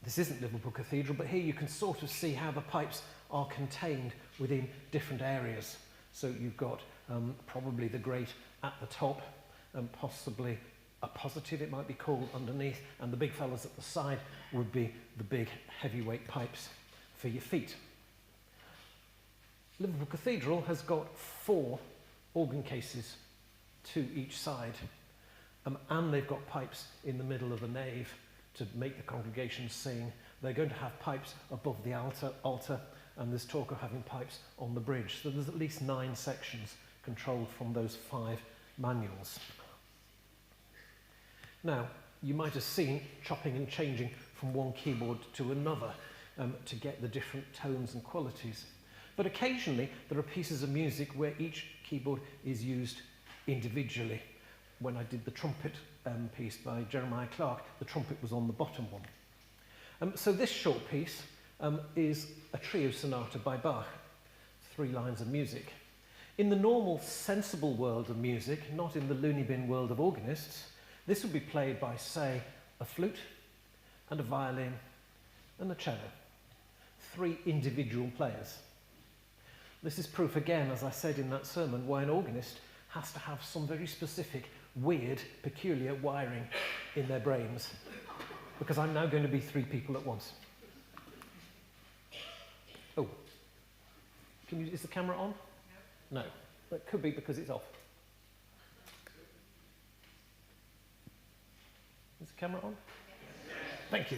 This isn't Liverpool Cathedral, but here you can sort of see how the pipes are contained within different areas. So you've got probably the grate at the top, and possibly a positive, it might be called, underneath, and the big fellas at the side would be the big heavyweight pipes for your feet. Liverpool Cathedral has got 4 organ cases to each side, and they've got pipes in the middle of the nave to make the congregation sing. They're going to have pipes above the altar, and there's talk of having pipes on the bridge. So there's at least 9 sections controlled from those 5 manuals. Now, you might have seen chopping and changing from one keyboard to another to get the different tones and qualities. But occasionally there are pieces of music where each keyboard is used individually. When I did the trumpet piece by Jeremiah Clarke, the trumpet was on the bottom one. So this short piece is a trio sonata by Bach, 3 lines of music. In the normal sensible world of music, not in the loony bin world of organists, this would be played by, say, a flute and a violin and a cello. 3 individual players. This is proof again, as I said in that sermon, why an organist has to have some very specific, weird, peculiar wiring in their brains. Because I'm now going to be 3 people at once. Oh. Is the camera on? No. That could be because it's off. Is the camera on? Yes. Thank you.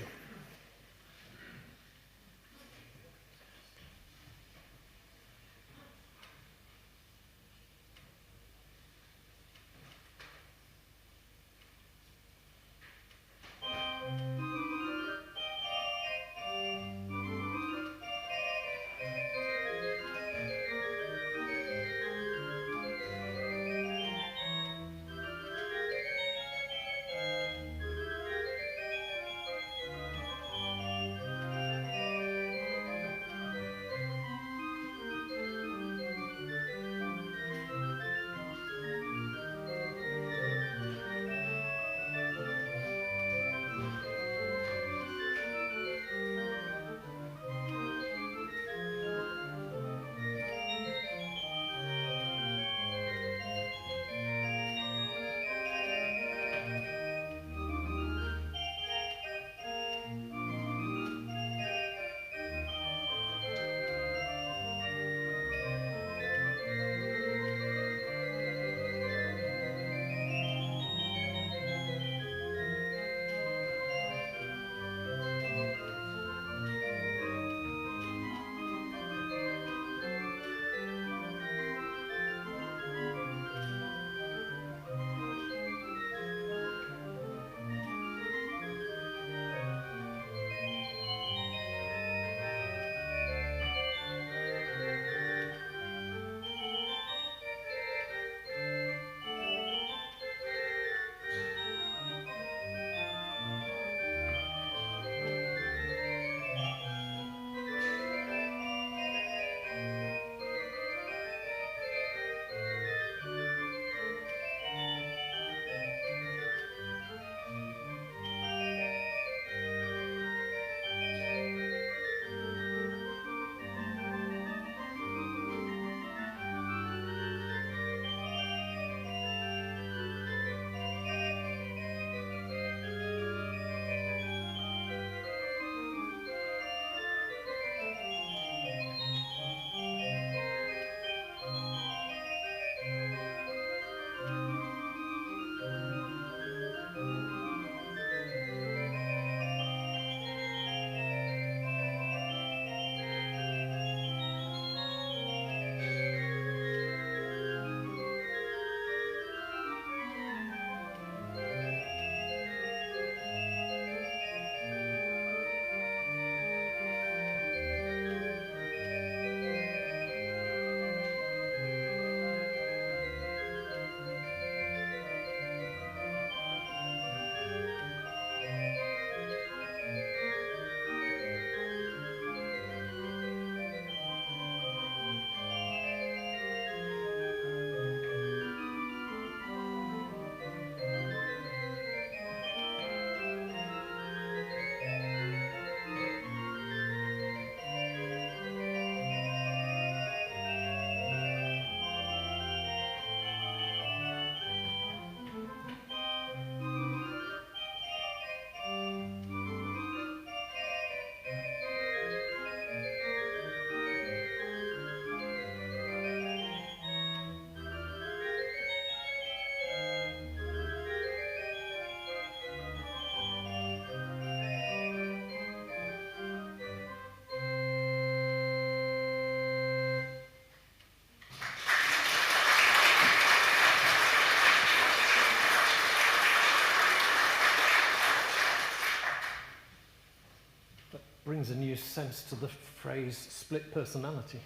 brings a new sense to the phrase split personality.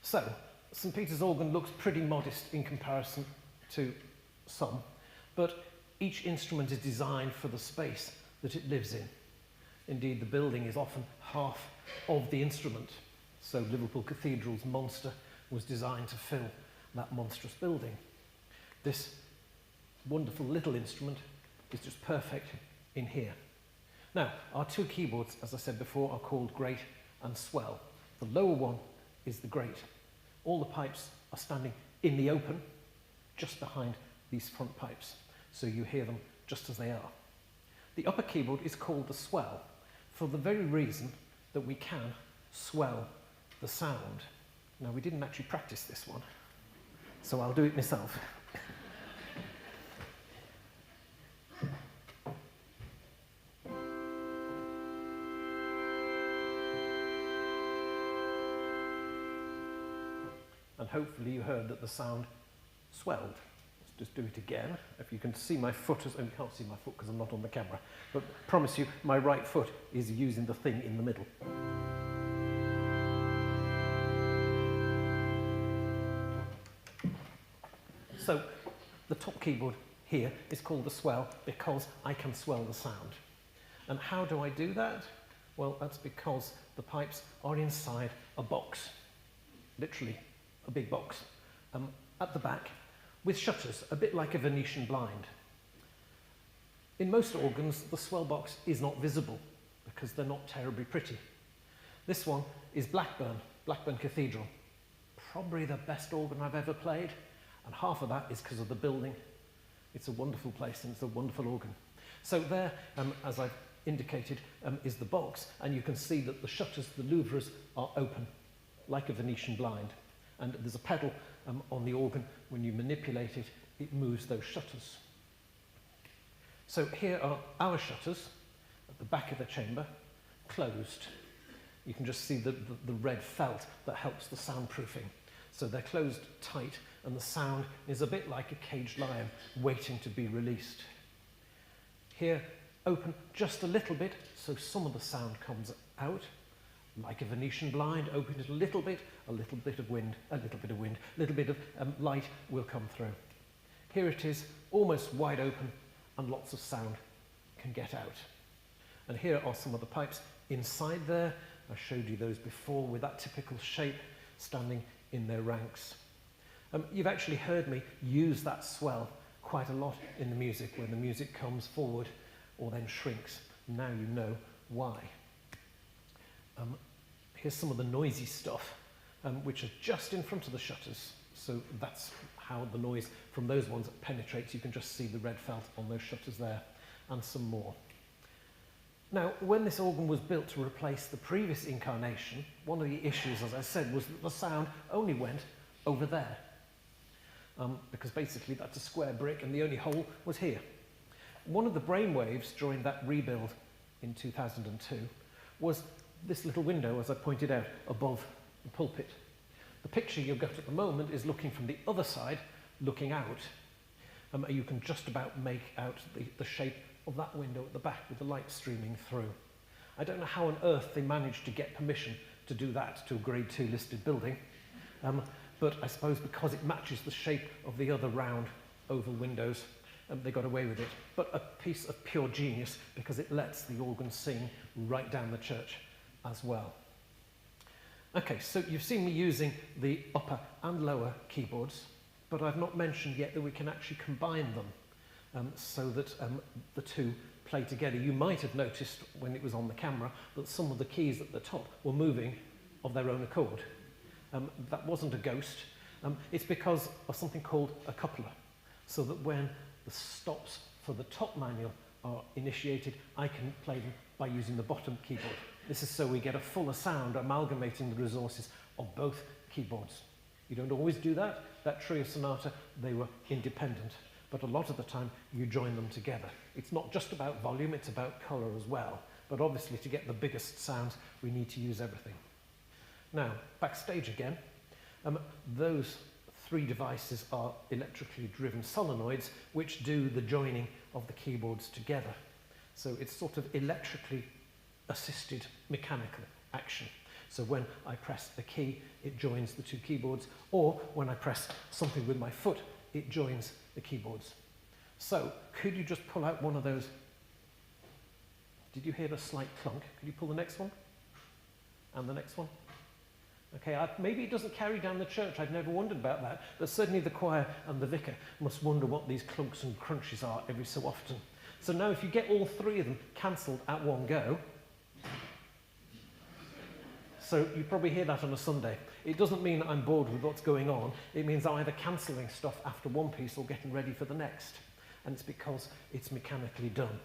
So, St. Peter's organ looks pretty modest in comparison to some, but each instrument is designed for the space that it lives in. Indeed, the building is often half of the instrument. So Liverpool Cathedral's monster was designed to fill that monstrous building. This wonderful little instrument is just perfect in here. Now, our two keyboards, as I said before, are called great and swell. The lower one is the great. All the pipes are standing in the open, just behind these front pipes, so you hear them just as they are. The upper keyboard is called the swell, for the very reason that we can swell the sound. Now, we didn't actually practice this one, so I'll do it myself. And hopefully you heard that the sound swelled. Let's just do it again. If you can see my foot, and you can't see my foot because I'm not on the camera, but I promise you my right foot is using the thing in the middle. So the top keyboard here is called the swell because I can swell the sound. And how do I do that? Well, that's because the pipes are inside a box, literally a big box, at the back, with shutters, a bit like a Venetian blind. In most organs, the swell box is not visible because they're not terribly pretty. This one is Blackburn Cathedral. Probably the best organ I've ever played, and half of that is because of the building. It's a wonderful place and it's a wonderful organ. So there, as I've indicated, is the box, and you can see that the shutters, the louvres, are open, like a Venetian blind. And there's a pedal on the organ. When you manipulate it, it moves those shutters. So here are our shutters at the back of the chamber, closed. You can just see the red felt that helps the soundproofing. So they're closed tight, and the sound is a bit like a caged lion waiting to be released. Here, open just a little bit, so some of the sound comes out. Like a Venetian blind, open it a little bit of wind, a little bit of light will come through. Here it is, almost wide open, and lots of sound can get out. And here are some of the pipes inside there. I showed you those before with that typical shape standing in their ranks. You've actually heard me use that swell quite a lot in the music, when the music comes forward or then shrinks. Now you know why. Here's some of the noisy stuff, which are just in front of the shutters. So that's how the noise from those ones penetrates. You can just see the red felt on those shutters there, and some more. Now, when this organ was built to replace the previous incarnation, one of the issues, as I said, was that the sound only went over there. Because basically that's a square brick and the only hole was here. One of the brainwaves during that rebuild in 2002 was this little window, as I pointed out, above the pulpit. The picture you've got at the moment is looking from the other side, looking out. You can just about make out the shape of that window at the back with the light streaming through. I don't know how on earth they managed to get permission to do that to a Grade 2 listed building, but I suppose because it matches the shape of the other round oval windows, they got away with it. But a piece of pure genius, because it lets the organ sing right down the church as well. Okay, so you've seen me using the upper and lower keyboards, but I've not mentioned yet that we can actually combine them so that the two play together. You might have noticed when it was on the camera that some of the keys at the top were moving of their own accord. That wasn't a ghost. It's because of something called a coupler, so that when the stops for the top manual are initiated, I can play them by using the bottom keyboard. This is so we get a fuller sound, amalgamating the resources of both keyboards. You don't always do that. That trio sonata, they were independent, but a lot of the time you join them together. It's not just about volume, it's about colour as well. But obviously to get the biggest sounds, we need to use everything. Now, backstage again, those three devices are electrically driven solenoids which do the joining of the keyboards together. So it's sort of electrically assisted mechanical action. So when I press a key, it joins the two keyboards, or when I press something with my foot, it joins the keyboards. So could you just pull out one of those? Did you hear a slight clunk? Could you pull the next one? And the next one? Okay, maybe it doesn't carry down the church. I've never wondered about that. But certainly the choir and the vicar must wonder what these clunks and crunches are every so often. So now if you get all three of them cancelled at one go, so you probably hear that on a Sunday. It doesn't mean I'm bored with what's going on. It means I'm either cancelling stuff after one piece or getting ready for the next. And it's because it's mechanically done.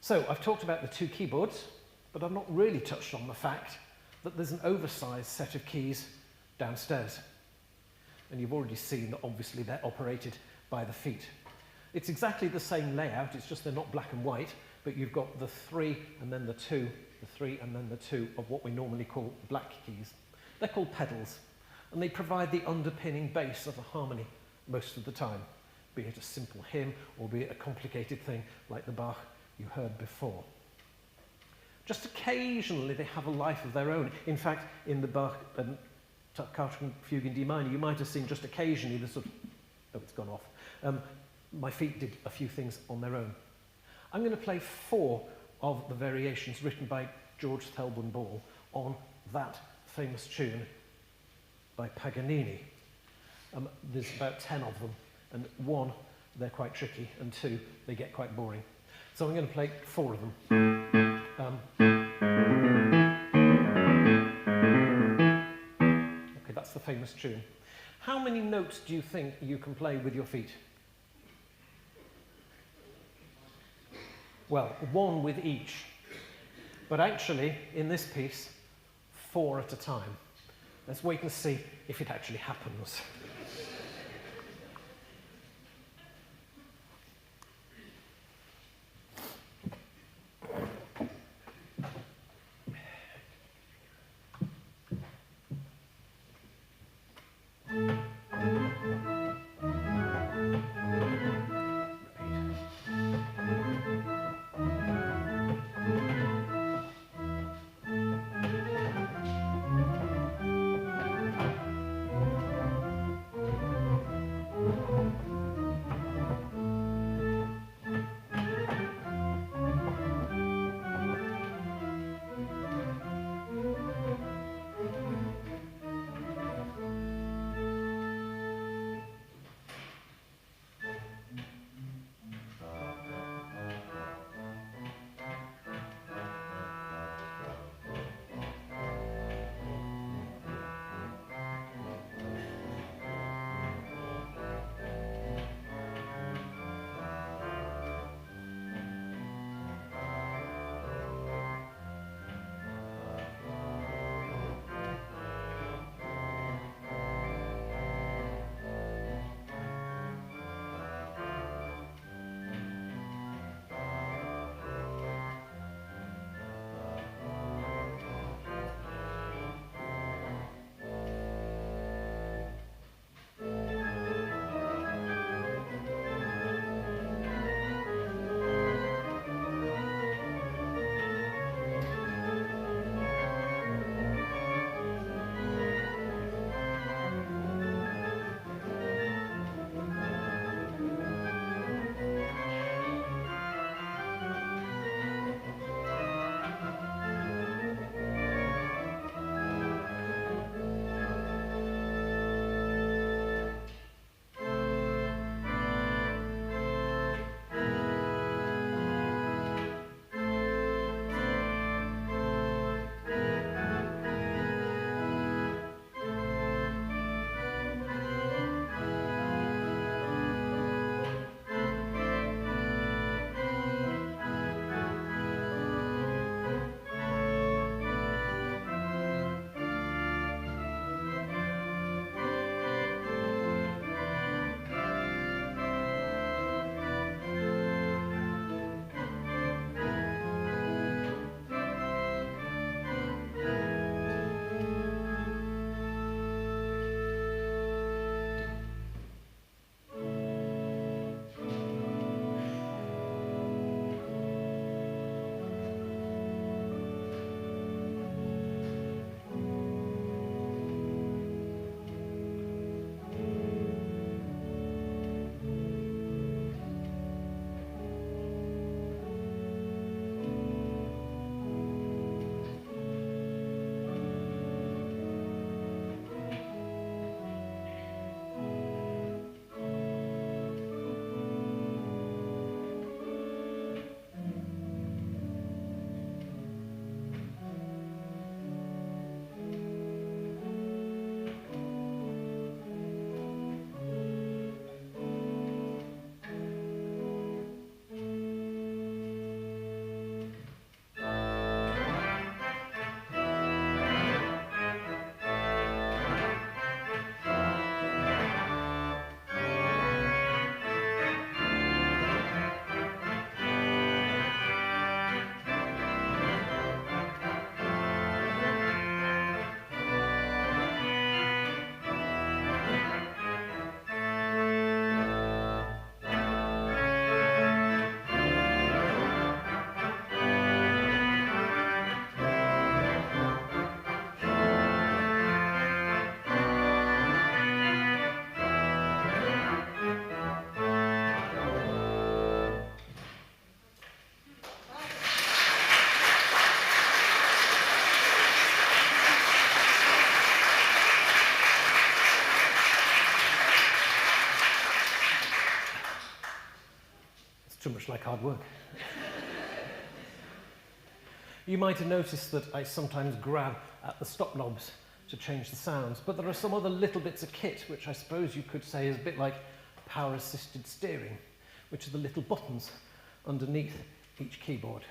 So I've talked about the two keyboards, but I've not really touched on the fact that there's an oversized set of keys downstairs. And you've already seen that obviously they're operated by the feet. It's exactly the same layout, it's just they're not black and white, but you've got the 3 and then the 2, the 3 and then the 2 of what we normally call black keys. They're called pedals, and they provide the underpinning bass of a harmony most of the time, be it a simple hymn or be it a complicated thing like the Bach you heard before. Just occasionally they have a life of their own. In fact, in the Bach Toccata Fugue in D minor, you might have seen just occasionally the sort of, oh, it's gone off. My feet did a few things on their own. I'm going to play 4 of the variations written by George Thelben Ball on that famous tune by Paganini. There's about 10 of them, and 1, they're quite tricky, and 2, they get quite boring. So I'm going to play 4 of them. Okay, that's the famous tune. How many notes do you think you can play with your feet? Well, 1 with each. But actually, in this piece, 4 at a time. Let's wait and see if it actually happens. too much like hard work. You might have noticed that I sometimes grab at the stop knobs to change the sounds, but there are some other little bits of kit which I suppose you could say is a bit like power-assisted steering, which are the little buttons underneath each keyboard.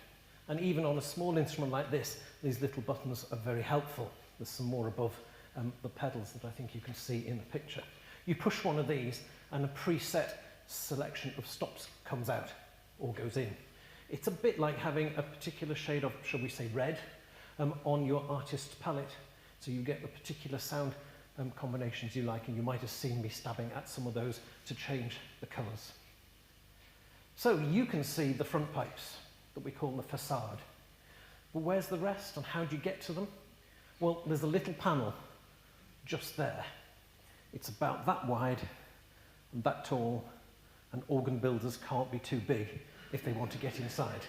And even on a small instrument like this, these little buttons are very helpful. There's some more above the pedals that I think you can see in the picture. You push one of these and a preset selection of stops comes out or goes in. It's a bit like having a particular shade of, shall we say, red on your artist's palette. So you get the particular sound combinations you like, and you might have seen me stabbing at some of those to change the colours. So you can see the front pipes that we call the facade. But where's the rest and how do you get to them? Well, there's a little panel just there. It's about that wide and that tall, and organ builders can't be too big if they want to get inside.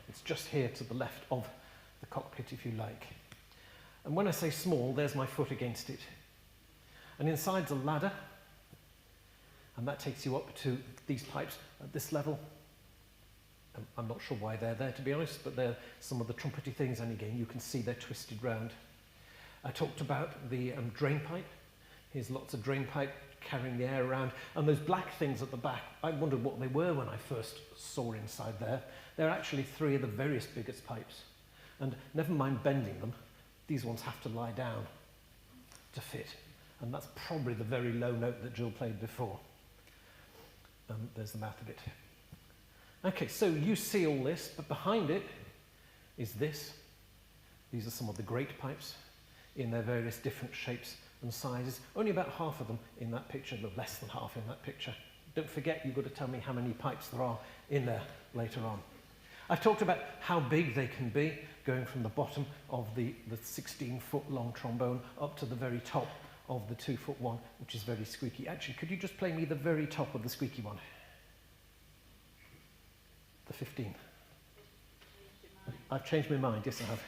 It's just here to the left of the cockpit, if you like. And when I say small, there's my foot against it. And inside's a ladder, and that takes you up to these pipes at this level. I'm not sure why they're there, to be honest, but they're some of the trumpety things, and again, you can see they're twisted round. I talked about the drain pipe. Here's lots of drain pipe carrying the air around, and those black things at the back, I wondered what they were when I first saw inside there. They're actually 3 of the various biggest pipes, and never mind bending them, these ones have to lie down to fit, and that's probably the very low note that Jill played before. There's the mouth of it. Okay, so you see all this, but behind it is this. These are some of the great pipes in their various different shapes and sizes. Only about half of them in that picture, no, less than half in that picture. Don't forget, you've got to tell me how many pipes there are in there later on. I've talked about how big they can be, going from the bottom of the 16-foot long trombone up to the very top of the 2-foot one, which is very squeaky. Actually, could you just play me the very top of the squeaky one? The 15. I've changed my mind, yes I have.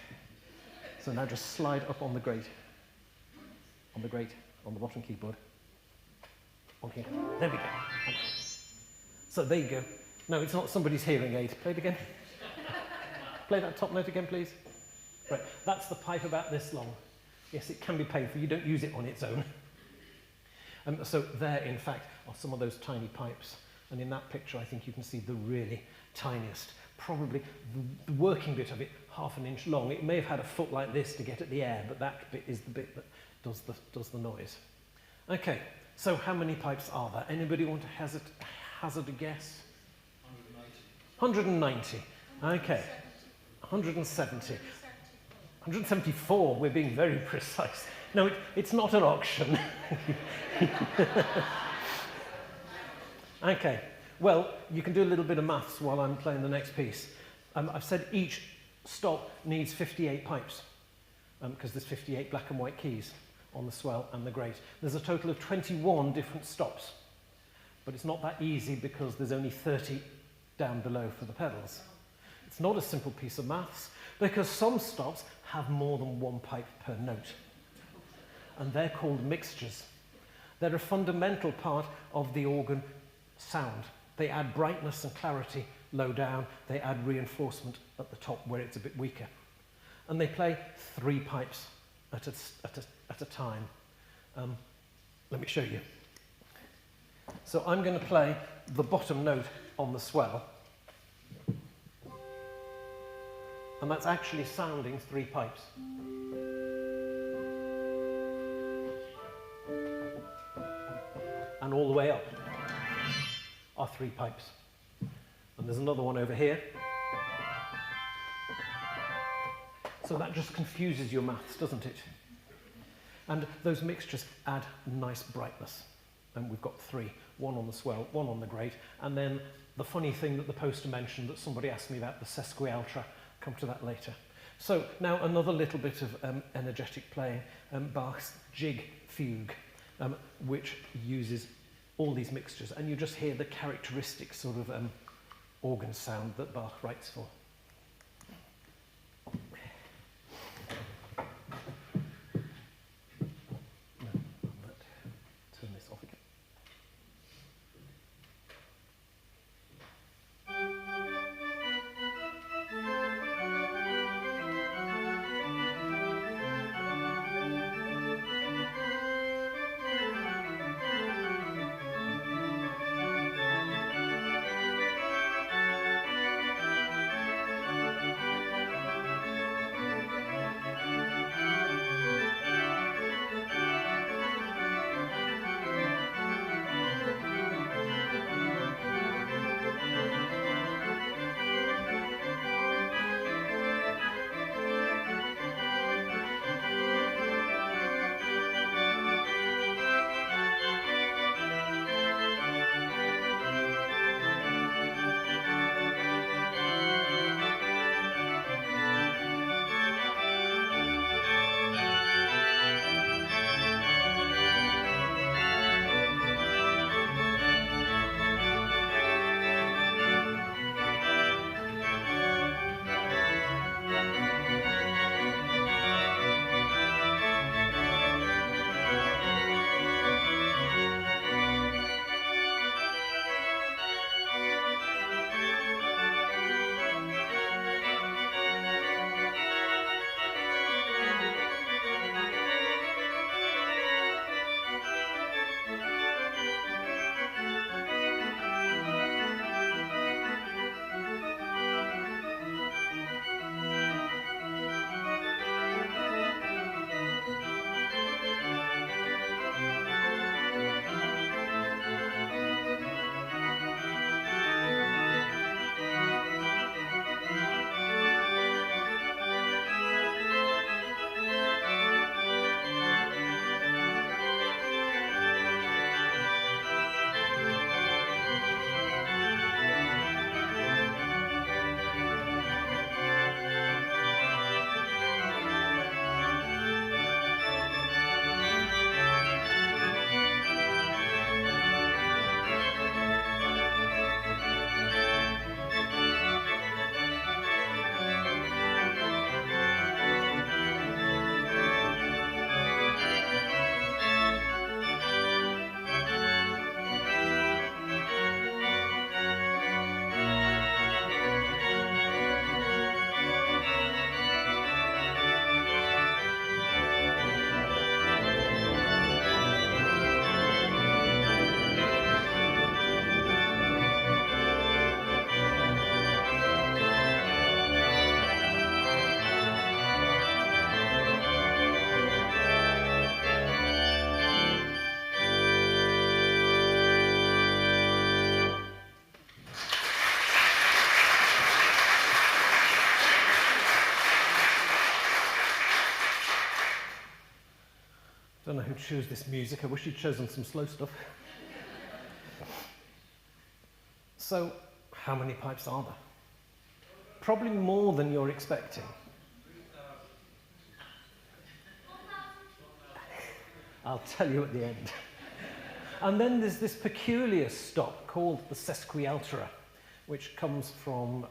So now just slide up on the grate. On the grate, on the bottom keyboard. On here. There we go. So there you go. No, it's not somebody's hearing aid. Play it again. Play that top note again, please. Right, that's the pipe about this long. Yes, it can be painful. You don't use it on its own. So there, in fact, are some of those tiny pipes. And in that picture, I think you can see the really tiniest, probably the working bit of it, 1/2 inch long. It may have had a foot like this to get at the air, but that bit is the bit that does the noise. Okay, so how many pipes are there? Anybody want to hazard a guess? 190. Okay. 170. 174, we're being very precise. No, it's not an auction. Okay, well, you can do a little bit of maths while I'm playing the next piece. I've said each stop needs 58 pipes, because there's 58 black and white keys on the swell and the grate. There's a total of 21 different stops, but it's not that easy because there's only 30 down below for the pedals. It's not a simple piece of maths, because some stops have more than one pipe per note, and they're called mixtures. They're a fundamental part of the organ sound. They add brightness and clarity low down, they add reinforcement at the top where it's a bit weaker. And they play 3 pipes at a time. Let me show you. So I'm going to play the bottom note on the swell, and that's actually sounding 3 pipes. And all the way up are 3 pipes. And there's another one over here. So that just confuses your maths, doesn't it? And those mixtures add nice brightness. And we've got 3, 1 on the swell, 1 on the grate, and then the funny thing that the poster mentioned that somebody asked me about, the sesquialtra. Come to that later. So now another little bit of energetic playing, Bach's Jig Fugue, which uses all these mixtures, and you just hear the characteristic sort of organ sound that Bach writes for. Turn this off again. didn't choose this music. I wish you'd chosen some slow stuff. So, how many pipes are there? Probably more than you're expecting. I'll tell you at the end. And then there's this peculiar stop called the sesquialtera, which comes from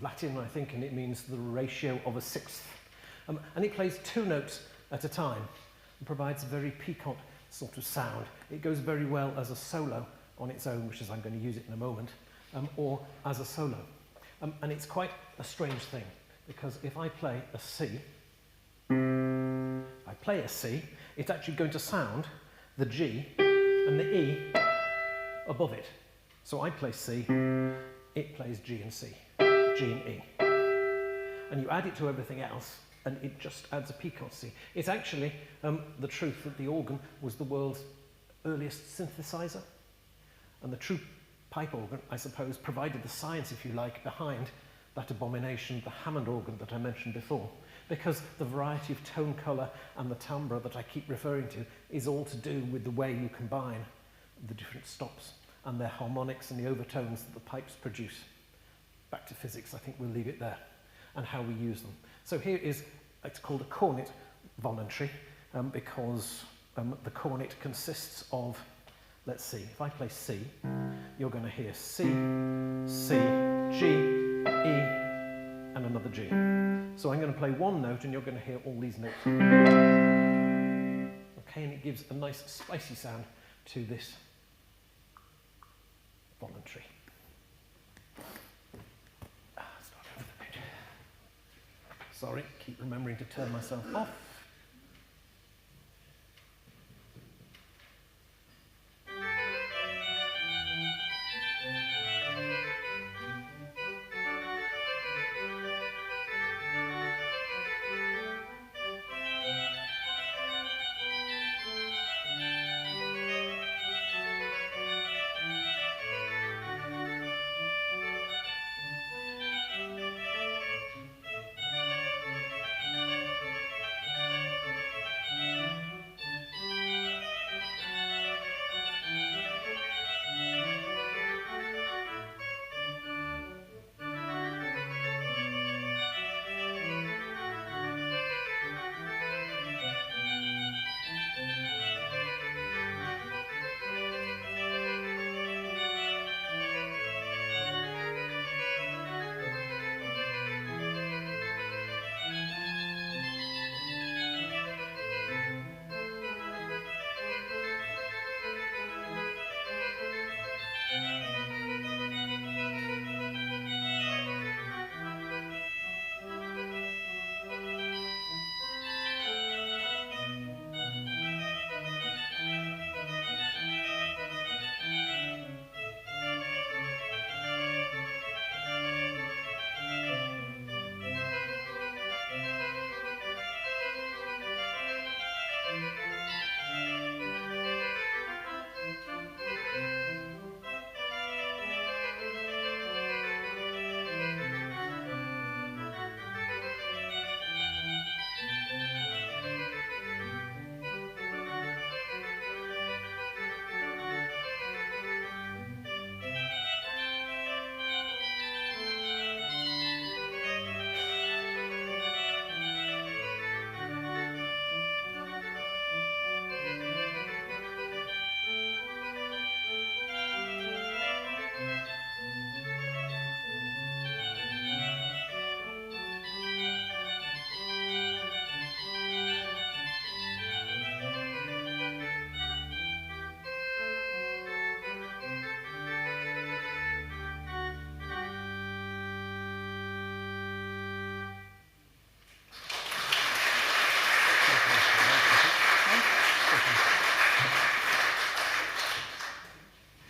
Latin, I think, and it means the ratio of a sixth. And it plays 2 notes at a time and provides a very piquant sort of sound. It goes very well as a solo on its own, which is I'm going to use it in a moment, or as a solo. And it's quite a strange thing, because if I play a C, it's actually going to sound the G and the E above it. So I play C, it plays G and C, G and E. And you add it to everything else, and it just adds a piquancy. It's actually the truth that the organ was the world's earliest synthesizer. And the true pipe organ, I suppose, provided the science, if you like, behind that abomination, the Hammond organ that I mentioned before. Because the variety of tone colour and the timbre that I keep referring to is all to do with the way you combine the different stops and their harmonics and the overtones that the pipes produce. Back to physics, I think we'll leave it there, and how we use them. So here is, it's called a cornet voluntary, because the cornet consists of, let's see, if I play C, you're going to hear C, C, G, E, and another G. So I'm going to play one note and you're going to hear all these notes. Okay, and it gives a nice spicy sound to this voluntary. Start over the page. Sorry, keep remembering to turn myself off.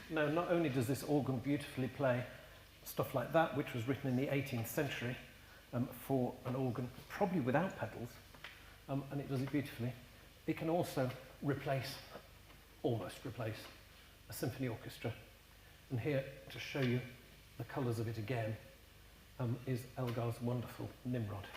Now, not only does this organ beautifully play stuff like that, which was written in the 18th century for an organ probably without pedals, and it does it beautifully, it can also replace, almost replace, a symphony orchestra. And here, to show you the colours of it again, is Elgar's wonderful Nimrod.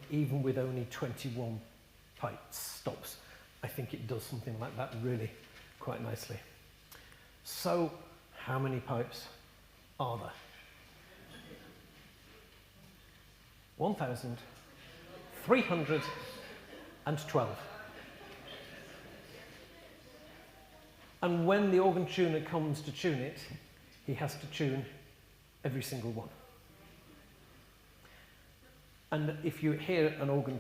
even with only 21 pipe stops. I think it does something like that really quite nicely. So, how many pipes are there? 1,312. And when the organ tuner comes to tune it, he has to tune every single one. And if you hear an organ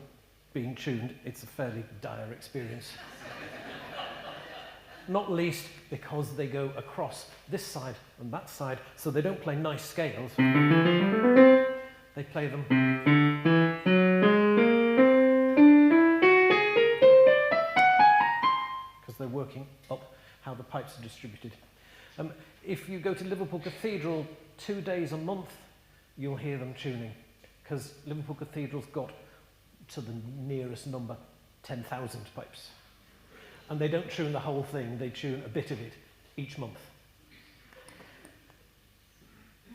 being tuned, it's a fairly dire experience. Not least because they go across this side and that side, so they don't play nice scales. They play them because they're working up how the pipes are distributed. If you go to Liverpool Cathedral 2 days a month, you'll hear them tuning, because Liverpool Cathedral's got to the nearest number 10,000 pipes. And they don't tune the whole thing, they tune a bit of it each month.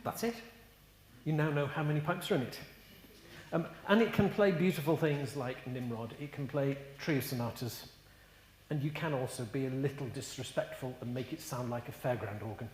That's it. You now know how many pipes are in it. And it can play beautiful things like Nimrod, it can play trio sonatas, and you can also be a little disrespectful and make it sound like a fairground organ.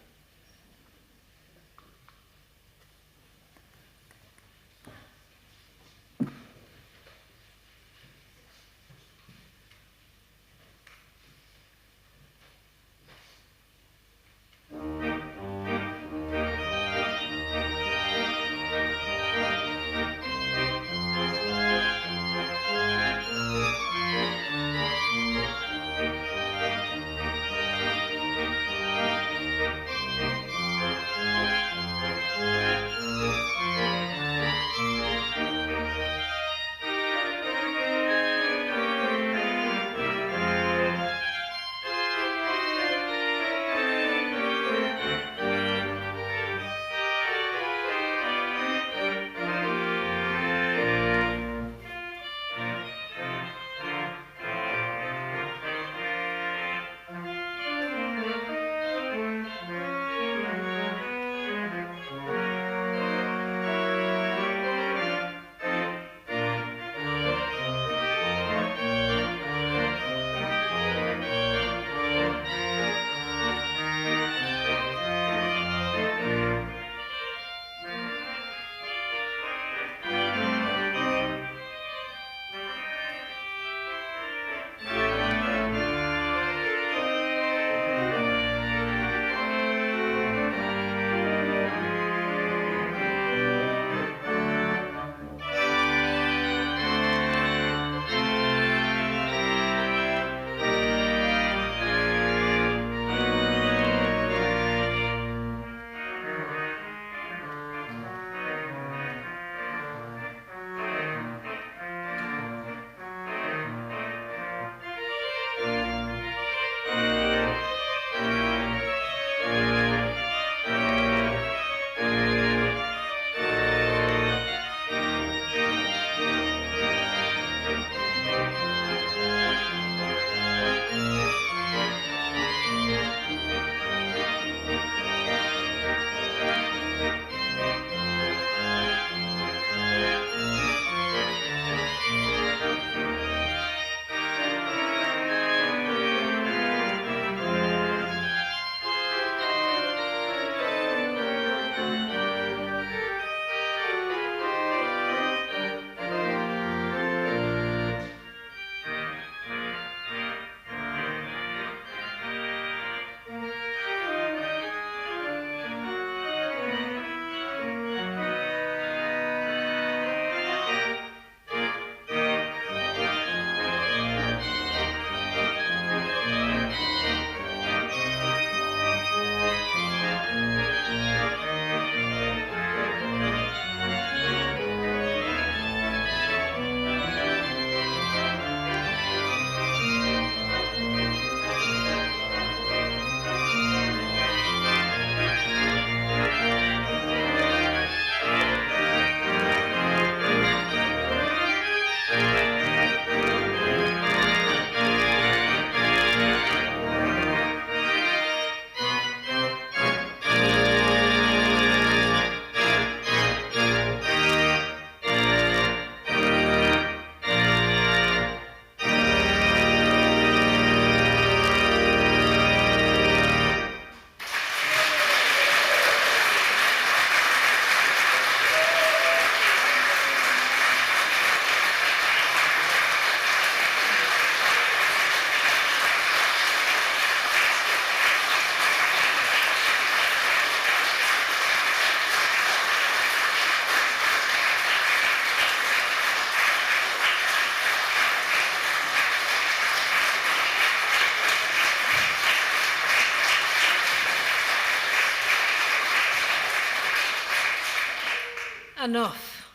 Enough.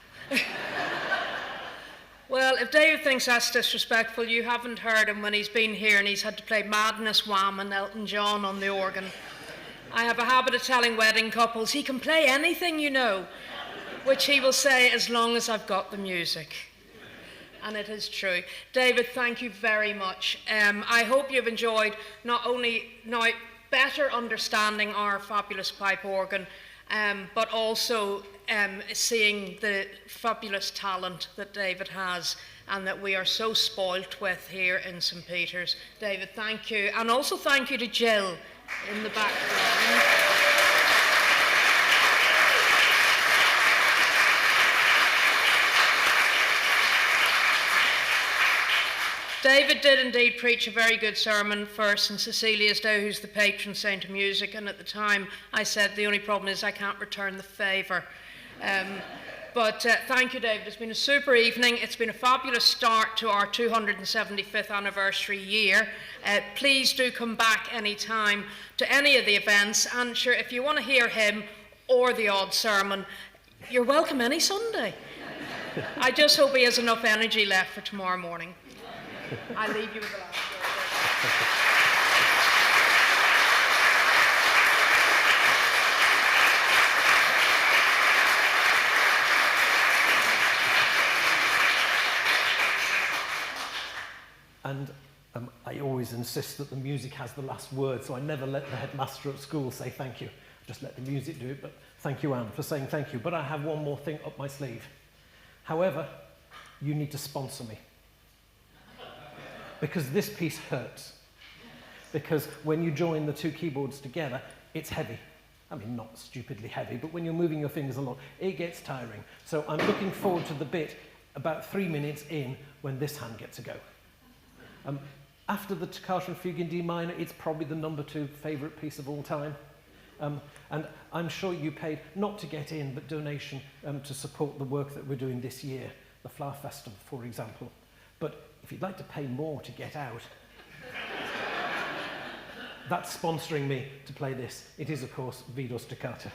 Well, if David thinks that's disrespectful, you haven't heard him when he's been here and he's had to play Madness, Wham and Elton John on the organ. I have a habit of telling wedding couples he can play anything, you know, which he will say as long as I've got the music. And it is true. David, thank you very much. I hope you've enjoyed not only now better understanding our fabulous pipe organ, but also seeing the fabulous talent that David has and that we are so spoilt with here in St. Peter's. David, thank you. And also thank you to Jill in the background. David did indeed preach a very good sermon for St. Cecilia's Day, who's the patron saint of music, and at the time I said the only problem is I can't return the favour. But thank you, David. It's been a super evening. It's been a fabulous start to our 275th anniversary year. Please do come back any time to any of the events, and sure, if you want to hear him or the odd sermon, you're welcome any Sunday. I just hope he has enough energy left for tomorrow morning. I leave you with the last word.
And I always insist that the music has the last word, so I never let the headmaster at school say thank you. I just let the music do it, but thank you, Anne, for saying thank you. But I have one more thing up my sleeve. However, you need to sponsor me. Because this piece hurts. Because when you join the two keyboards together, it's heavy. I mean, not stupidly heavy, but when you're moving your fingers a lot, it gets tiring. So I'm looking forward to the bit about 3 minutes in when this hand gets a go. After the Toccata and Fugue in D minor, it's probably the number 2 favourite piece of all time. And I'm sure you paid, not to get in, but donation to support the work that we're doing this year, the Flower Festival, for example. But if you'd like to pay more to get out, that's sponsoring me to play this. It is, of course, Vidos Toccata.